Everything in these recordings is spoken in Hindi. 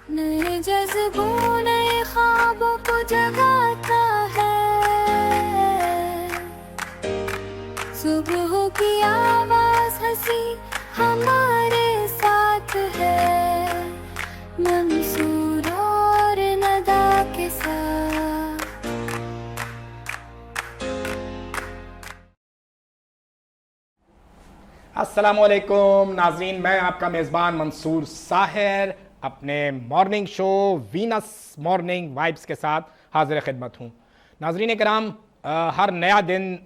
नए जज्बों नए ख्वाबों को जगाता है। सुबह की आवाज हंसी हमारे साथ है, मंसूर और नदा के साथ। अस्सलामुअलैकुम नाज़रीन, मैं आपका मेज़बान मंसूर साहिर अपने morning show Venus morning vibes के साथ हाजिर खिदमत हूँ। नाज़रीन कराम, हर नया दिन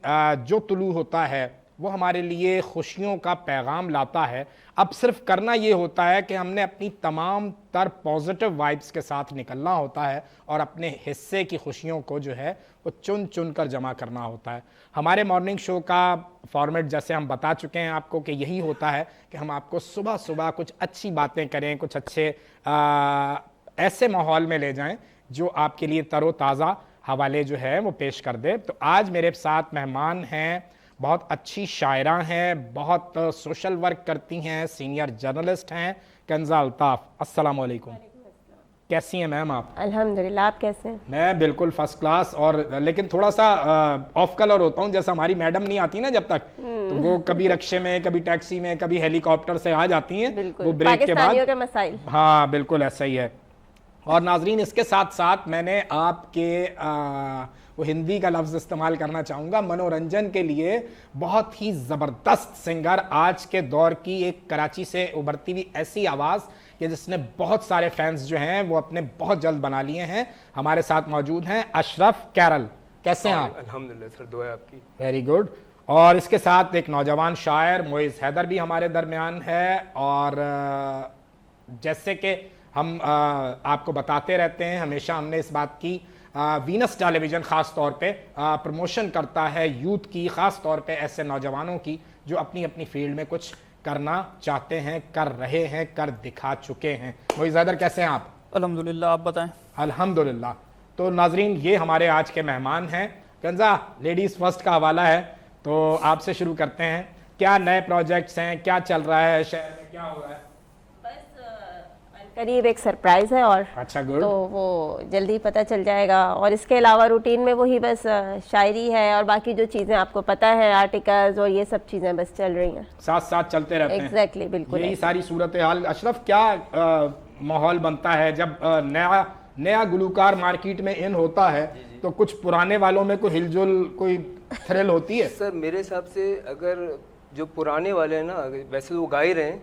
जो तुलू होता है वो हमारे लिए खुशियों का पैगाम लाता है। अब सिर्फ करना ये होता है कि हमने अपनी तमाम तर पॉजिटिव वाइब्स के साथ निकलना होता है और अपने हिस्से की खुशियों को जो है वो चुन चुन कर जमा करना होता है। हमारे मॉर्निंग शो का फॉर्मेट जैसे हम बता चुके हैं आपको कि यही होता है कि हम आपको सुबह सुबह कुछ अच्छी बातें करें, कुछ अच्छे ऐसे माहौल में ले जाएं जो आपके लिए तरोताज़ा हवाले जो है वो पेश कर दे। तो आज मेरे साथ मेहमान हैं, बहुत अच्छी शायरा हैं, बहुत सोशल वर्क करती हैं, सीनियर जर्नलिस्ट हैं, कंज़ा अल्ताफ़। अस्सलाम वालेकुम। कैसी हैं मैम आप? अल्हम्दुलिल्लाह, आप कैसे हैं? मैं बिल्कुल फर्स्ट क्लास, और लेकिन थोड़ा सा ऑफ कलर होता हूँ। जैसा हमारी मैडम नहीं आती ना जब तक, तो वो कभी रिक्शे में, कभी टैक्सी में, कभी हेलीकॉप्टर से आ जाती हैं वो ब्रेक के बाद। के मसाइल। हाँ बिल्कुल ऐसा ही है। और नाजरीन, इसके साथ साथ मैंने आपके वो हिंदी का लफ्ज़ इस्तेमाल करना चाहूँगा, मनोरंजन के लिए बहुत ही ज़बरदस्त सिंगर, आज के दौर की एक कराची से उभरती हुई ऐसी आवाज़ कि जिसने बहुत सारे फैंस जो हैं वो अपने बहुत जल्द बना लिए हैं। हमारे साथ मौजूद हैं अशरफ कैरल। कैसे हैं आप? अल्हम्दुलिल्लाह सर, दुआ है आपकी। Very good. और इसके साथ एक नौजवान शायर मोइज़ हैदर भी हमारे दरमियान है। और जैसे कि हम आपको बताते रहते हैं, हमेशा हमने इस बात की, वीनस टेलीविज़न ख़ास तौर पे प्रमोशन करता है यूथ की, ख़ास तौर पे ऐसे नौजवानों की जो अपनी अपनी फील्ड में कुछ करना चाहते हैं, कर रहे हैं, कर दिखा चुके हैं। मोइज़ हैदर, कैसे हैं आप? अल्हम्दुलिल्लाह, आप बताएं। अल्हम्दुलिल्लाह। तो नाजरीन, ये हमारे आज के मेहमान हैं। कंज़ा, लेडीज़ फर्स्ट का हवाला है, तो आपसे शुरू करते हैं। क्या नए प्रोजेक्ट्स हैं, क्या चल रहा है शहर में, क्या हो रहा है? करीब एक सरप्राइज है और अच्छा, गुड। तो वो जल्दी पता चल जाएगा। और इसके अलावा रूटीन में वही बस शायरी है और बाकी जो चीज़ें आपको पता है, आर्टिकल्स और ये सब चीज़ें बस चल रही हैं, साथ साथ चलते रहते हैं। एग्जैक्टली, बिल्कुल यही सारी सूरत हाल। अशरफ, क्या माहौल बनता है जब नया गुलूकार मार्केट में इन होता है, तो कुछ पुराने वालों में कोई हिलजुल, कोई थ्रिल होती है? सर मेरे हिसाब से अगर जो पुराने वाले हैं ना, वैसे तो वो गा ही रहे हैं,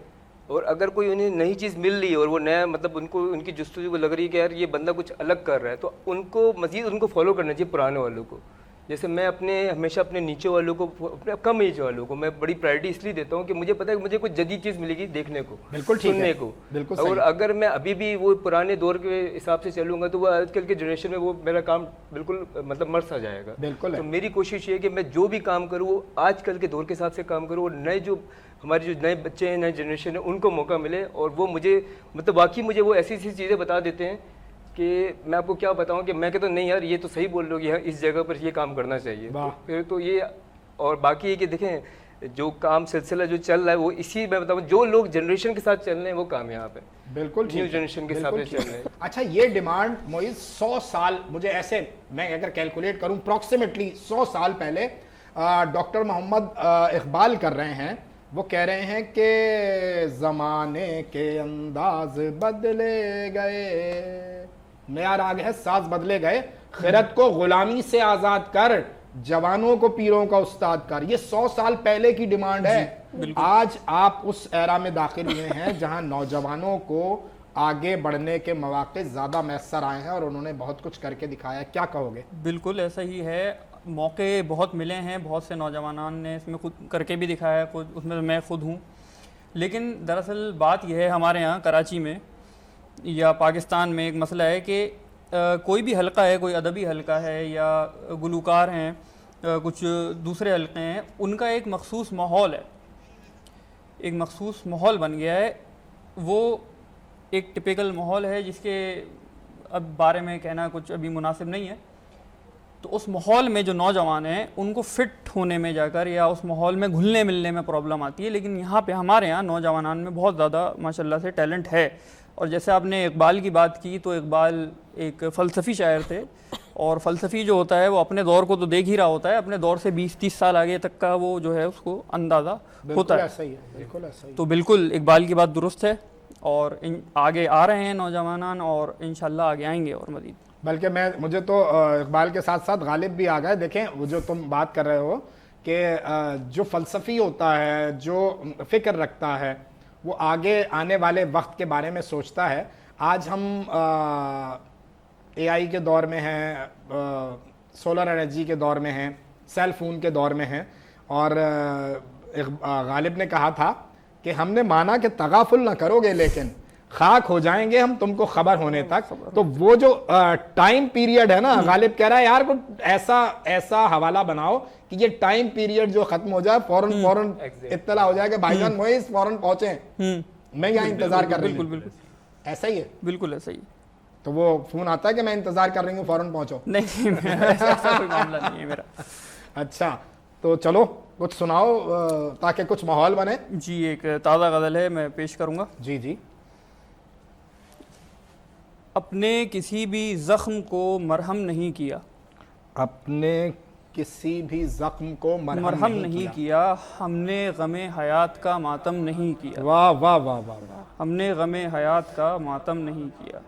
और अगर कोई उन्हें नई चीज़ मिल रही है और वो नया, मतलब उनको उनकी जुस्तजू को लग रही है कि यार ये बंदा कुछ अलग कर रहा है, तो उनको मज़ीद उनको फॉलो करना चाहिए पुराने वालों को। जैसे मैं हमेशा अपने नीचे वालों को, अपने कम एज वालों को मैं बड़ी प्रायोरिटी इसलिए देता हूँ कि मुझे पता है कि मुझे कुछ जदीद चीज़ मिलेगी देखने को, बिल्कुल ठीक सुनने है, को। बिल्कुल और सही। अगर मैं अभी भी वो पुराने दौर के हिसाब से चलूँगा तो वो आजकल के जनरेशन में वो मेरा काम बिल्कुल मतलब मर सा जाएगा। बिल्कुल है। तो मेरी कोशिश ये है कि मैं जो भी काम करूँ वो आजकल के दौर के हिसाब से काम करूँ, और नए जो हमारे जो नए बच्चे हैं, नए जनरेशन है, उनको मौका मिले। और वो मुझे मतलब वाकई मुझे वो ऐसी ऐसी चीज़ें बता देते हैं कि मैं आपको क्या बताऊं कि मैं कहता हूं नहीं यार ये तो सही बोल रहे हो कि हाँ इस जगह पर ये काम करना चाहिए। तो फिर तो ये, और बाकी ये कि देखें जो काम सिलसिला जो चल रहा है वो इसी मैं बताऊं, जो लोग जनरेशन के साथ चल रहे हैं वो कामयाब है। बिल्कुल न्यू जनरेशन के हिसाब से चल रहे हैं। अच्छा, ये डिमांड मोइज़ 100 साल, मुझे ऐसे मैं अगर कैलकुलेट करूं अप्रॉक्सीमेटली 100 साल पहले डॉक्टर मोहम्मद इकबाल कर रहे हैं। वो कह रहे हैं कि ज़माने के अंदाज बदले गए, नया राग है, साज बदले गए, खिरत को गुलामी से आज़ाद कर, जवानों को पीरों का उस्ताद कर। ये 100 साल पहले की डिमांड है। आज आप उस एरा में दाखिल हुए हैं जहां नौजवानों को आगे बढ़ने के मौके ज़्यादा मैसर आए हैं और उन्होंने बहुत कुछ करके दिखाया है। क्या कहोगे? बिल्कुल ऐसा ही है, मौके बहुत मिले हैं, बहुत से नौजवानों ने इसमें खुद करके भी दिखाया है, खुद उसमें मैं खुद हूँ। लेकिन दरअसल बात यह है, हमारे यहाँ कराची में या पाकिस्तान में एक मसला है कि कोई भी हलका है, कोई अदबी हलका है या गुलूकार हैं, कुछ दूसरे हलके हैं, उनका एक मखसूस माहौल है, एक मखसूस माहौल बन गया है। वो एक टिपिकल माहौल है जिसके अब बारे में कहना कुछ अभी मुनासिब नहीं है। तो उस माहौल में जो नौजवान हैं उनको फ़िट होने में जाकर या उस माहौल में घुलने मिलने में प्रॉब्लम आती है। लेकिन यहाँ पे हमारे यहाँ नौजवान में बहुत ज़्यादा माशाल्लाह से टैलेंट है। और जैसे आपने इकबाल की बात की, तो इकबाल एक फ़लसफ़ी शायर थे, और फ़लसफ़ी जो होता है वो अपने दौर को तो देख ही रहा होता है, अपने दौर से 20-30 साल आगे तक का वो जो है उसको अंदाज़ा होता है। ऐसा ही है, बिल्कुल ऐसा ही है। तो बिल्कुल इकबाल की बात दुरुस्त है, और आगे आ रहे हैं नौजवान, और इंशाल्लाह आगे आएंगे और मज़ीद। बल्कि मुझे तो इकबाल के साथ साथ गालिब भी आ गए। देखें, वो जो तुम बात कर रहे हो कि जो फ़लसफ़ी होता है, जो फ़िक्र रखता है, वो आगे आने वाले वक्त के बारे में सोचता है। आज हम AI के दौर में हैं, सोलर एनर्जी के दौर में हैं, सेल फ़ोन के दौर में हैं, और गालिब ने कहा था कि हमने माना कि तगाफुल ना करोगे, लेकिन खाक हो जाएंगे हम तुमको खबर होने तक। तो वो जो टाइम पीरियड है ना, गालिब कह रहा है यार कुछ ऐसा हवाला बनाओ कि ये टाइम पीरियड जो खत्म हो जाए, फौरन इत्तला हो जाए कि भाईजान मोइस फौरन पहुंचे, मैं यहाँ इंतजार कर रही हूँ। बिल्कुल ऐसा ही है, बिल्कुल ऐसा ही। तो वो फोन आता है कि मैं इंतजार कर रही हूँ, फौरन पहुंचो। नहीं, ऐसा कोई मामला नहीं है मेरा। अच्छा, तो चलो कुछ सुनाओ ताकि कुछ माहौल बने। जी, एक ताज़ा गज़ल है, मैं पेश करूँगा। जी जी। अपने किसी भी ज़ख्म को मरहम नहीं किया, अपने किसी भी जख्म को मरहम नहीं किया, हमने गमे हयात का मातम नहीं किया। वाह वाह वाह वाह वाह। हमने गमे हयात का मातम नहीं किया,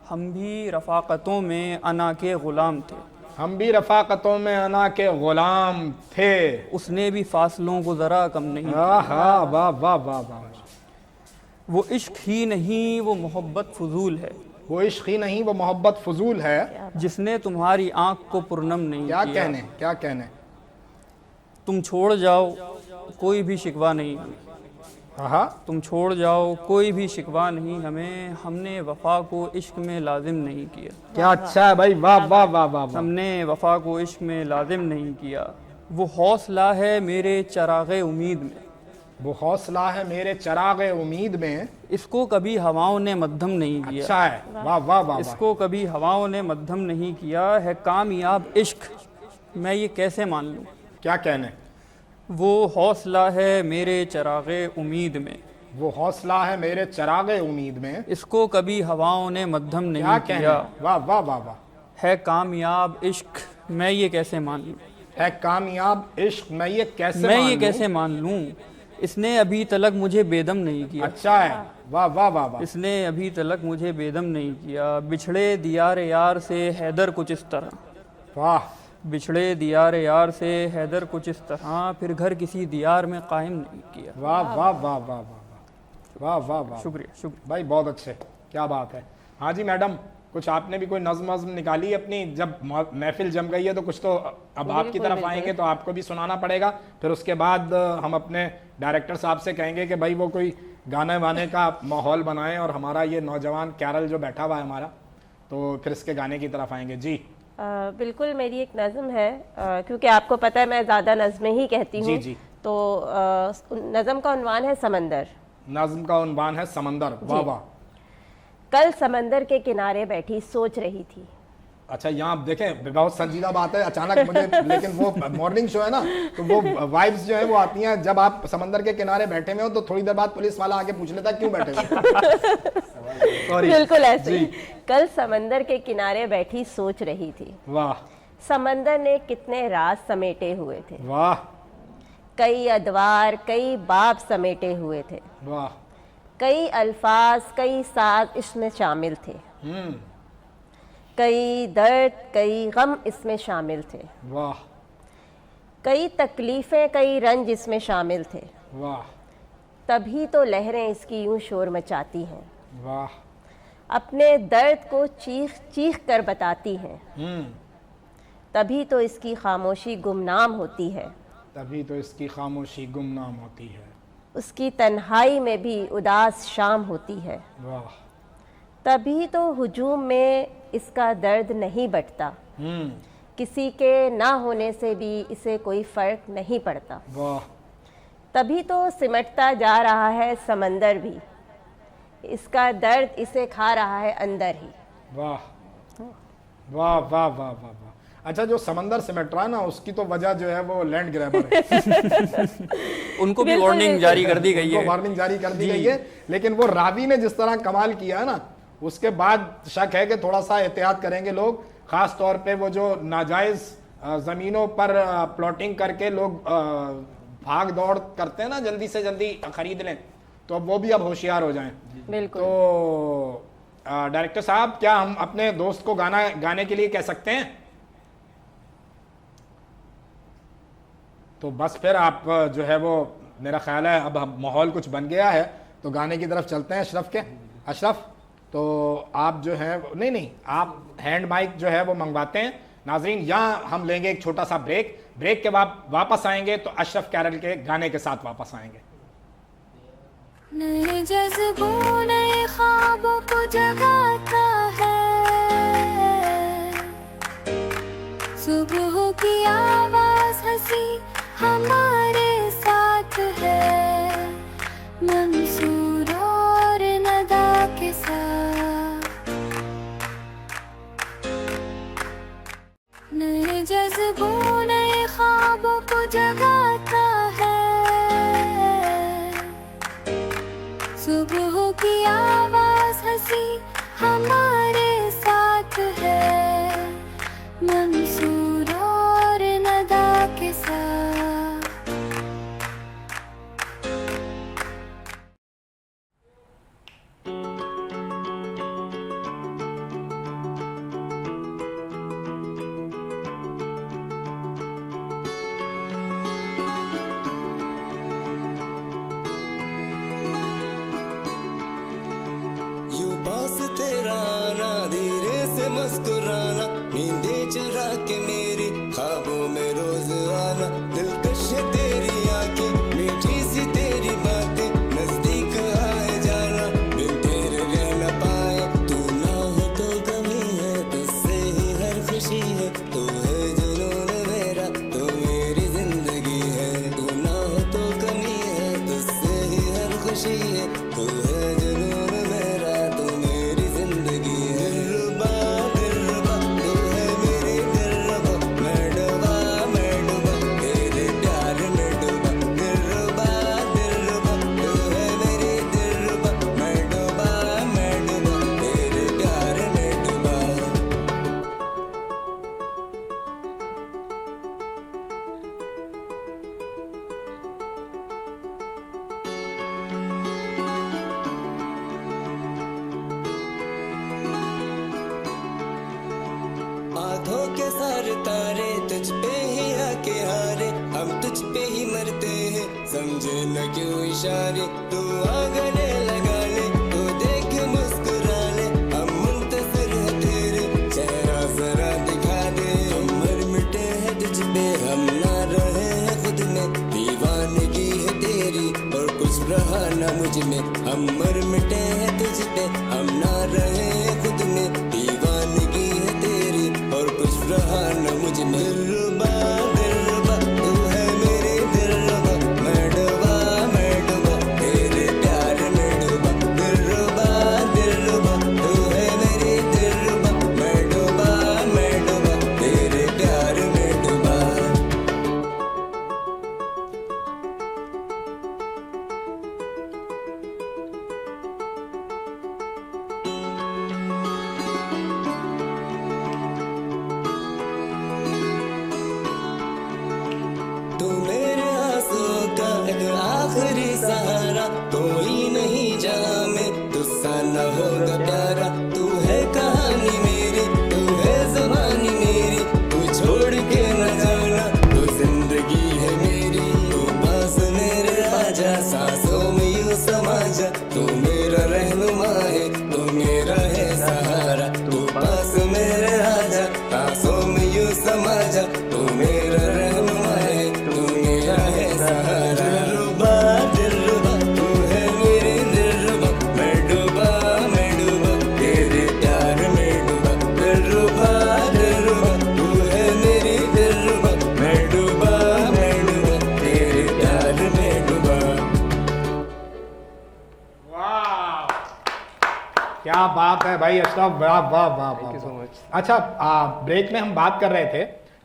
हम भी रफ़ाक़तों में अना के ग़ुलाम थे, हम भी रफ़ाक़तों में अना के ग़ुलाम थे, उसने भी फासलों को ज़रा कम नहीं किया। वाह वाह वाह वाह वाह। वो इश्क ही नहीं वो मोहब्बत फजूल है, वो इश्क ही नहीं वो मोहब्बत फजूल है, जिसने तुम्हारी आँख को पुरनम नहीं क्या किया। कहने क्या कहने। तुम छोड़ जाओ कोई भी शिकवा नहीं हमें, हाँ, तुम छोड़ जाओ कोई भी शिकवा नहीं हमें, हमने वफा को इश्क में लाजिम नहीं किया। क्या अच्छा है भाई, वाह वाह वाह वाह वाह। हमने वफा को इश्क में लाजिम नहीं किया, वो हौसला है मेरे चरागे उम्मीद में, वो हौसला है मेरे चरागे उम्मीद में, इसको कभी हवाओं ने मध्यम नहीं किया। अच्छा है, वाह वाह वाह वाह। इसको कभी हवाओं ने मध्यम नहीं किया, है कामयाब इश्क मैं ये कैसे मान लूँ। क्या कहने। वो हौसला है मेरे चरागे उम्मीद में, वो हौसला है मेरे चरागे उम्मीद में, इसको कभी हवाओं ने मध्यम क्या नहीं कहने। किया, वाह वाह वाह वाह। है कामयाब इश्क मैं ये कैसे मान लूँ, है कामयाब इश्क मैं ये कैसे मैं मान ये लूं? कैसे मान लूँ, इसने अभी तलक मुझे बेदम नहीं किया। अच्छा है, वाह वाह वाह वाह। इसने अभी तलक मुझे बेदम नहीं किया, बिछड़े दियार यार से हैदर कुछ इस तरह, वाह, बिछड़े दियार यार से हैदर कुछ इस तरह, फिर घर किसी दियार में कायम नहीं किया। वाह वाह वाह वाह वाह वाह वाह वाह। शुक्रिया शुक्रिया भाई बहुत अच्छे, क्या बात है। हाँ जी मैडम, कुछ आपने भी कोई नज़्म वज़्म निकाली अपनी, जब महफिल जम गई है तो कुछ तो अब आपकी तरफ आएंगे तो आपको भी सुनाना पड़ेगा, फिर उसके बाद हम अपने डायरेक्टर साहब से कहेंगे कि भाई वो कोई गाने वाने का माहौल बनाएं, और हमारा ये नौजवान कैरल जो बैठा हुआ है हमारा, तो फिर इसके गाने की तरफ आएंगे। जी बिल्कुल, मेरी एक नज़म है, क्योंकि आपको पता है मैं ज़्यादा नज़में ही कहती हूँ। जी जी। तो नज़म का उन्वान है समंदर। नज़्म का उन्वान है समंदर। वाह वाह। कल समंदर के किनारे बैठी सोच रही थी। अच्छा, यहाँ आप देखें बहुत संजीदा बात है अचानक मुझे, लेकिन वो मॉर्निंग शो है ना, तो वो वाइब्स जो है वो आती हैं जब आप समंदर के किनारे बैठे हुए हो, तो थोड़ी देर बाद पुलिस वाला आके पूछ लेता है क्यों बैठे हुए। बिल्कुल ऐसे ही। कल समंदर के किनारे बैठी सोच रही थी, वाह। समंदर ने कितने राज समेटे हुए थे, वाह कई अदवार कई बाब समेटे हुए थे, वाह। कई अल्फाज कई साज इसमें शामिल थे, कई दर्द कई गम इसमें शामिल थे, वाह कई तकलीफ़ें कई रंज इसमें शामिल थे, वाह तभी तो लहरें इसकी यूं शोर मचाती हैं, वाह। अपने दर्द को चीख चीख कर बताती हैं, तभी तो इसकी खामोशी गुमनाम होती है, तभी तो इसकी खामोशी गुमनाम होती है, उसकी तन्हाई में भी उदास शाम होती है, वाह। तभी तो हुजूम में इसका दर्द नहीं बटता, किसी के ना होने से भी इसे कोई फ़र्क नहीं पड़ता, वाह। तभी तो सिमटता जा रहा है समंदर भी, इसका दर्द इसे खा रहा है अंदर ही। वाह वाह वाह वाह वाह वाह। अच्छा, जो समंदर सिमट रहा है ना, उसकी तो वजह जो है वो लैंड ग्रैबर है। उनको भी वार्निंग जारी कर दी गई है। वार्निंग जारी कर दी गई है, लेकिन वो रावी ने जिस तरह कमाल किया है ना, उसके बाद शक है कि थोड़ा सा एहतियात करेंगे लोग, ख़ास तौर पे वो जो नाजायज़ ज़मीनों पर प्लॉटिंग करके लोग भाग दौड़ करते हैं ना, जल्दी से जल्दी ख़रीद लें, तो अब वो भी अब होशियार हो जाएं। बिल्कुल। तो डायरेक्टर साहब, क्या हम अपने दोस्त को गाना गाने के लिए कह सकते हैं? तो बस फिर आप जो है वो, मेरा ख्याल है अब माहौल कुछ बन गया है, तो गाने की तरफ चलते हैं अशरफ के। अशरफ, तो आप जो है, नहीं आप हैंड माइक जो है वो मंगवाते हैं। नाजरीन, यहाँ हम लेंगे एक छोटा सा ब्रेक के बाद वापस आएंगे तो अशरफ कैरल के गाने के साथ वापस आएंगे। नए जज्बों नए ख्वाबों को जगाता है, सुबह की आवाज हंसी हमारे साथ है, मंसूर और नदा के साथ। नए जज्बों नए ख्वाबों को जगाता है, सुबह की आवाज हंसी हमारे साथ है, मंसूर और नदा के साथ। यूं पास तेरा आना, धीरे से मुस्कुराना, नींदे चुरा के मेरी ख्वाबों में रोज आना, दिलकश है तेरी आंखें, मीठी सी तेरी बातें, नजदीक आए जाना, बिन तेरे रह न पाए, तू ना हो तो कमी है, तुझसे ही हर खुशी है, तू है जुनून मेरा, तू मेरी जिंदगी है, तू ना हो तो कमी है, तुझसे ही हर खुशी है, तू है जुनून मेरा, तू मेरी जिंदगी है। दिलरुबा तू है मेरी दिलरुबा, मैं डूबा तेरे प्यार में डूबा। दिलरुबा तू है मेरी दिलरुबा, मैं डूबा तेरे प्यार में डूबा। आंखों के सारे तारे तुझ पे ही आके हारे, हम तुझ पे ही मरते हैं, समझे न क्यों इशारे, तू आ गले लगा ले, तू देख मुस्कुरा ले, हम मुंतज़िर है तेरे, चेहरा जरा दिखा दे, हम मर मिटे हैं तुझ पे, हम ना रहे हैं खुद में, दीवानगी है तेरी और कुछ रहा ना मुझ में, हम मर मिटे हैं तुझ पे, हम ना रहे हैं खुद में, दीवानगी है तेरी और कुछ रहा न मुझ में। दिलरुबा तू है मेरी दिलरुबा, मैं डूबा तेरे प्यार में डूबा। दिलरुबा तू है मेरी दिलरुबा, मैं डूबा तेरे प्यार में डूबा। तू मेरे आंसुओं का एक आखिरी सहारा, कोई नहीं जहां में तुझसा न होगा प्यारा, तू है कहानी मेरी, तू है ज़बानी मेरी, तू छोड़ के न जाना, तू जिंदगी है मेरी, तू पास मेरे आजा, सांसों में यूं समा जा, तू मेरा रहनुमा है, तू मेरा है सहारा, तू पास मेरे आजा, सांसों में यूं समा जा, तू मेरा रहनुमा है, तू मेरा है सहारा। दिलरुबा तू है मेरी दिलरुबा, मैं डूबा तेरे प्यार में डूबा। दिलरुबा तू है मेरी दिलरुबा, मैं डूबा तेरे प्यार में डूबा। वाह, क्या बात है भाई अशरफ, वाह वाह वाह वाह। you so much. अच्छा, ब्रेक में हम बात कर रहे थे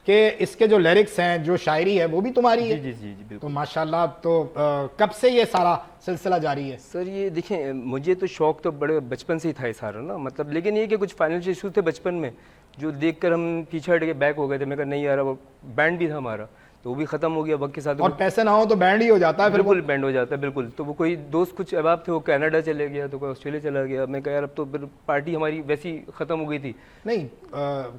कि इसके जो लिरिक्स हैं, जो शायरी है, वो भी तुम्हारी जी है। जी जी जी बिल्कुल। तो माशाल्लाह, तो कब से ये सारा सिलसिला जारी है? सर ये देखें, मुझे तो शौक तो बड़े बचपन से ही था ये सारा ना, मतलब लेकिन ये कि कुछ फाइनेंशियल इशूज थे बचपन में जो देखकर हम पीछे हट के बैक हो गए थे। मैं कहा नहीं यार, वो बैंड भी था हमारा, तो वो भी ख़त्म हो गया वक्त के साथ। और पैसे ना हो तो बैंड ही हो जाता है फिर वो। बिल्कुल बैंड हो जाता है बिल्कुल। तो वो कोई दोस्त कुछ अहबाब थे, वो कनाडा चले गया, तो कोई ऑस्ट्रेलिया चला गया। मैं कहा यार अब तो फिर पार्टी हमारी वैसी ख़त्म हो गई थी। नहीं,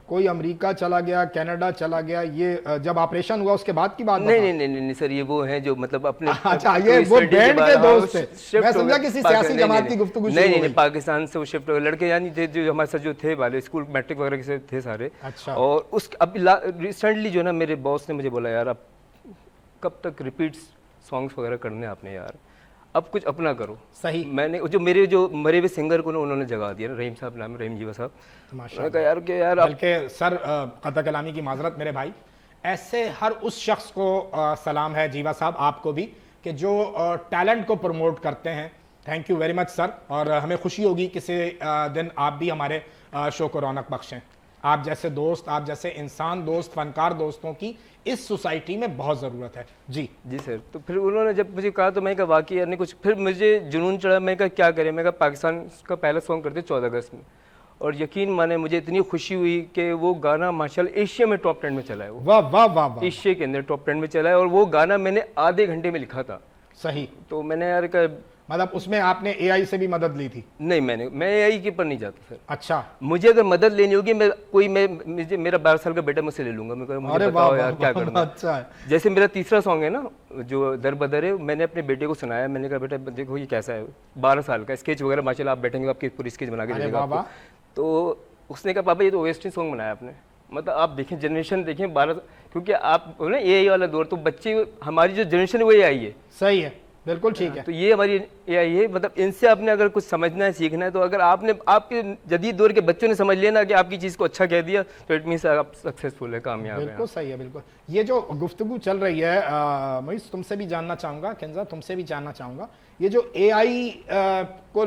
कोई अमेरिका चला गया, कनाडा चला गया, ये जब ऑपरेशन हुआ उसके बाद की बात नहीं नहीं नहीं नहीं सर, ये वो हैं जो मतलब अपने अच्छा, ये वो बैंड के दोस्त थे। मैं समझा किसी सियासी जमात की गुफ्तगू शुरू हो नहीं गई। नहीं, पाकिस्तान से वो शिफ्ट हो गए लड़के, यानी थे जो हमारे साथ जो थे वाले स्कूल मैट्रिक वगैरह के थे सारे। अच्छा। और उस अब रिसेंटली जो ना मेरे बॉस ने मुझे बोला यार अब कब तक रिपीट सॉन्ग्स वगैरह करने आपने यार, अब कुछ अपना करो। सही। मैंने जो मेरे जो मरे हुए सिंगर को ना उन्होंने जगा दिया, रहीम साहब नाम है, रहीम जीवा साहब। माशाल्लाह। मैंने कहा यार कि यार अब बल्कि सर, कतई कलामी की माजरत मेरे भाई, ऐसे हर उस शख्स को सलाम है जीवा साहब, आपको भी, कि जो टैलेंट को प्रमोट करते हैं। Thank you very much sir. और हमें खुशी होगी किसी दिन आप भी हमारे शो को रौनक बख्शें। आप जैसे दोस्त, आप जैसे इंसान दोस्त, फनकार दोस्तों की इस सोसाइटी में बहुत ज़रूरत है। जी जी सर। तो फिर उन्होंने जब मुझे कहा तो मैं कहा वाकई यार नहीं कुछ, फिर मुझे जुनून चढ़ा। मैं कहा क्या करें, मैं कहा पाकिस्तान का पहला सॉन्ग करते 14 अगस्त में, और यकीन माने मुझे इतनी खुशी हुई कि वो गाना माशाल्लाह एशिया में टॉप 10 में चला है। वो वाह वाह वाह वाह, एशिया के अंदर टॉप 10 में चला है, और वो गाना मैंने आधे घंटे में लिखा था। सही। तो मैंने यार कहा मतलब उसमें आपने एआई से भी मदद ली थी? नहीं, मैं एआई के पर नहीं जाता सर। अच्छा। मुझे अगर मदद लेनी होगी, मेरा 12 साल का बेटा मुझसे ले लूंगा। मैं कहूँगा मुझे बताओ यार क्या करना है। अच्छा है। जैसे मेरा तीसरा सॉन्ग है ना जो दर बदर है, मैंने अपने बेटे को सुनाया। मैंने कहा बेटा देखो ये कैसा है, 12 साल का, स्केच वगैरह माशाल्लाह आप बैठेंगे आपकी पूरी स्केच बना के अरे देगा वाह वाह। आपको। तो उसने कहा पापा ये तो वेस्टर्न सॉन्ग बनाया आपने। मतलब आप देखें जनरेशन देखें 12, क्योंकि आप ना एआई वाला दौर, तो बच्चे हमारी जो जनरेशन है वो एआई है। सही है, बिल्कुल ठीक है। तो ये हमारी एआई है। मतलब इनसे आपने अगर कुछ समझना है, सीखना है, तो अगर आपने आपके जदीद दौर के बच्चों ने समझ लिया ना कि आपकी चीज़ को अच्छा कह दिया, तो इट मीन्स आप सक्सेसफुल है, कामयाब है। बिल्कुल सही है, बिल्कुल। ये जो गुफ्तगू चल रही है, मोइस तुमसे भी जानना चाहूँगा, केंजा तुमसे भी जानना चाहूँगा, ये जो एआई को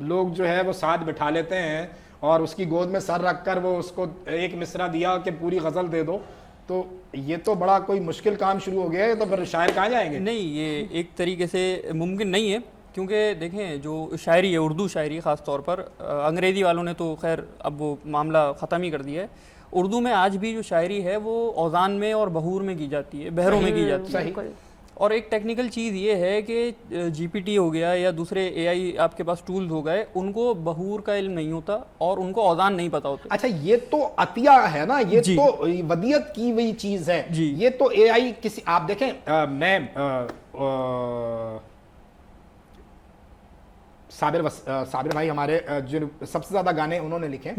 लोग जो है वो साथ बिठा लेते हैं और उसकी गोद में सर रख कर वो उसको एक मिसरा दिया कि पूरी गज़ल दे दो, तो ये तो बड़ा कोई मुश्किल काम शुरू हो गया है। तो फिर शायर कहाँ जाएंगे? नहीं, ये एक तरीके से मुमकिन नहीं है, क्योंकि देखें जो शायरी है, उर्दू शायरी ख़ास तौर पर, अंग्रेज़ी वालों ने तो खैर अब वो मामला ख़त्म ही कर दिया है। उर्दू में आज भी जो शायरी है वो औज़ान में और बहूर में की जाती है, बहरों में की जाती है। और एक टेक्निकल चीज़ ये है कि जीपीटी हो गया या दूसरे एआई आपके पास टूल्स हो गए, उनको बहूर का इल्म नहीं होता और उनको औज़ान नहीं पता होता। अच्छा, ये तो अतिया है ना, ये तो वदियत की हुई चीज़ है जी। ये तो एआई किसी, आप देखें साबिर भाई हमारे जो सबसे ज़्यादा गाने उन्होंने लिखे,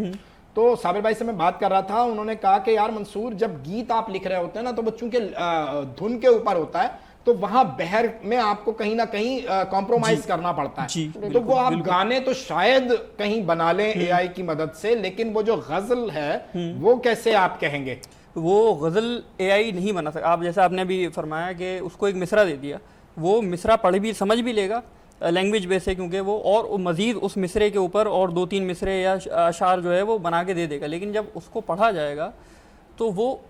तो साबिर भाई से मैं बात कर रहा था, उन्होंने कहा कि यार मंसूर, जब गीत आप लिख रहे होते हैं ना, तो वो चूंकि धुन के ऊपर होता है, तो वहां बहर में आपको कहीं ना कहीं कॉम्प्रोमाइज करना पड़ता है। जी, तो वो आप गाने तो शायद कहीं बना लें एआई की मदद से, लेकिन वो जो गजल है वो कैसे आप कहेंगे? वो गज़ल एआई नहीं बना सकता। आप जैसा आपने भी फरमाया कि उसको एक मिसरा दे दिया, वो मिसरा पढ़ भी समझ भी लेगा लैंग्वेज बेस है, क्योंकि वो और मज़ीद उस मिसरे के ऊपर और 2-3 मिसरे या अशार जो है वो बना के दे देगा, लेकिन जब उसको पढ़ा जाएगा तो वो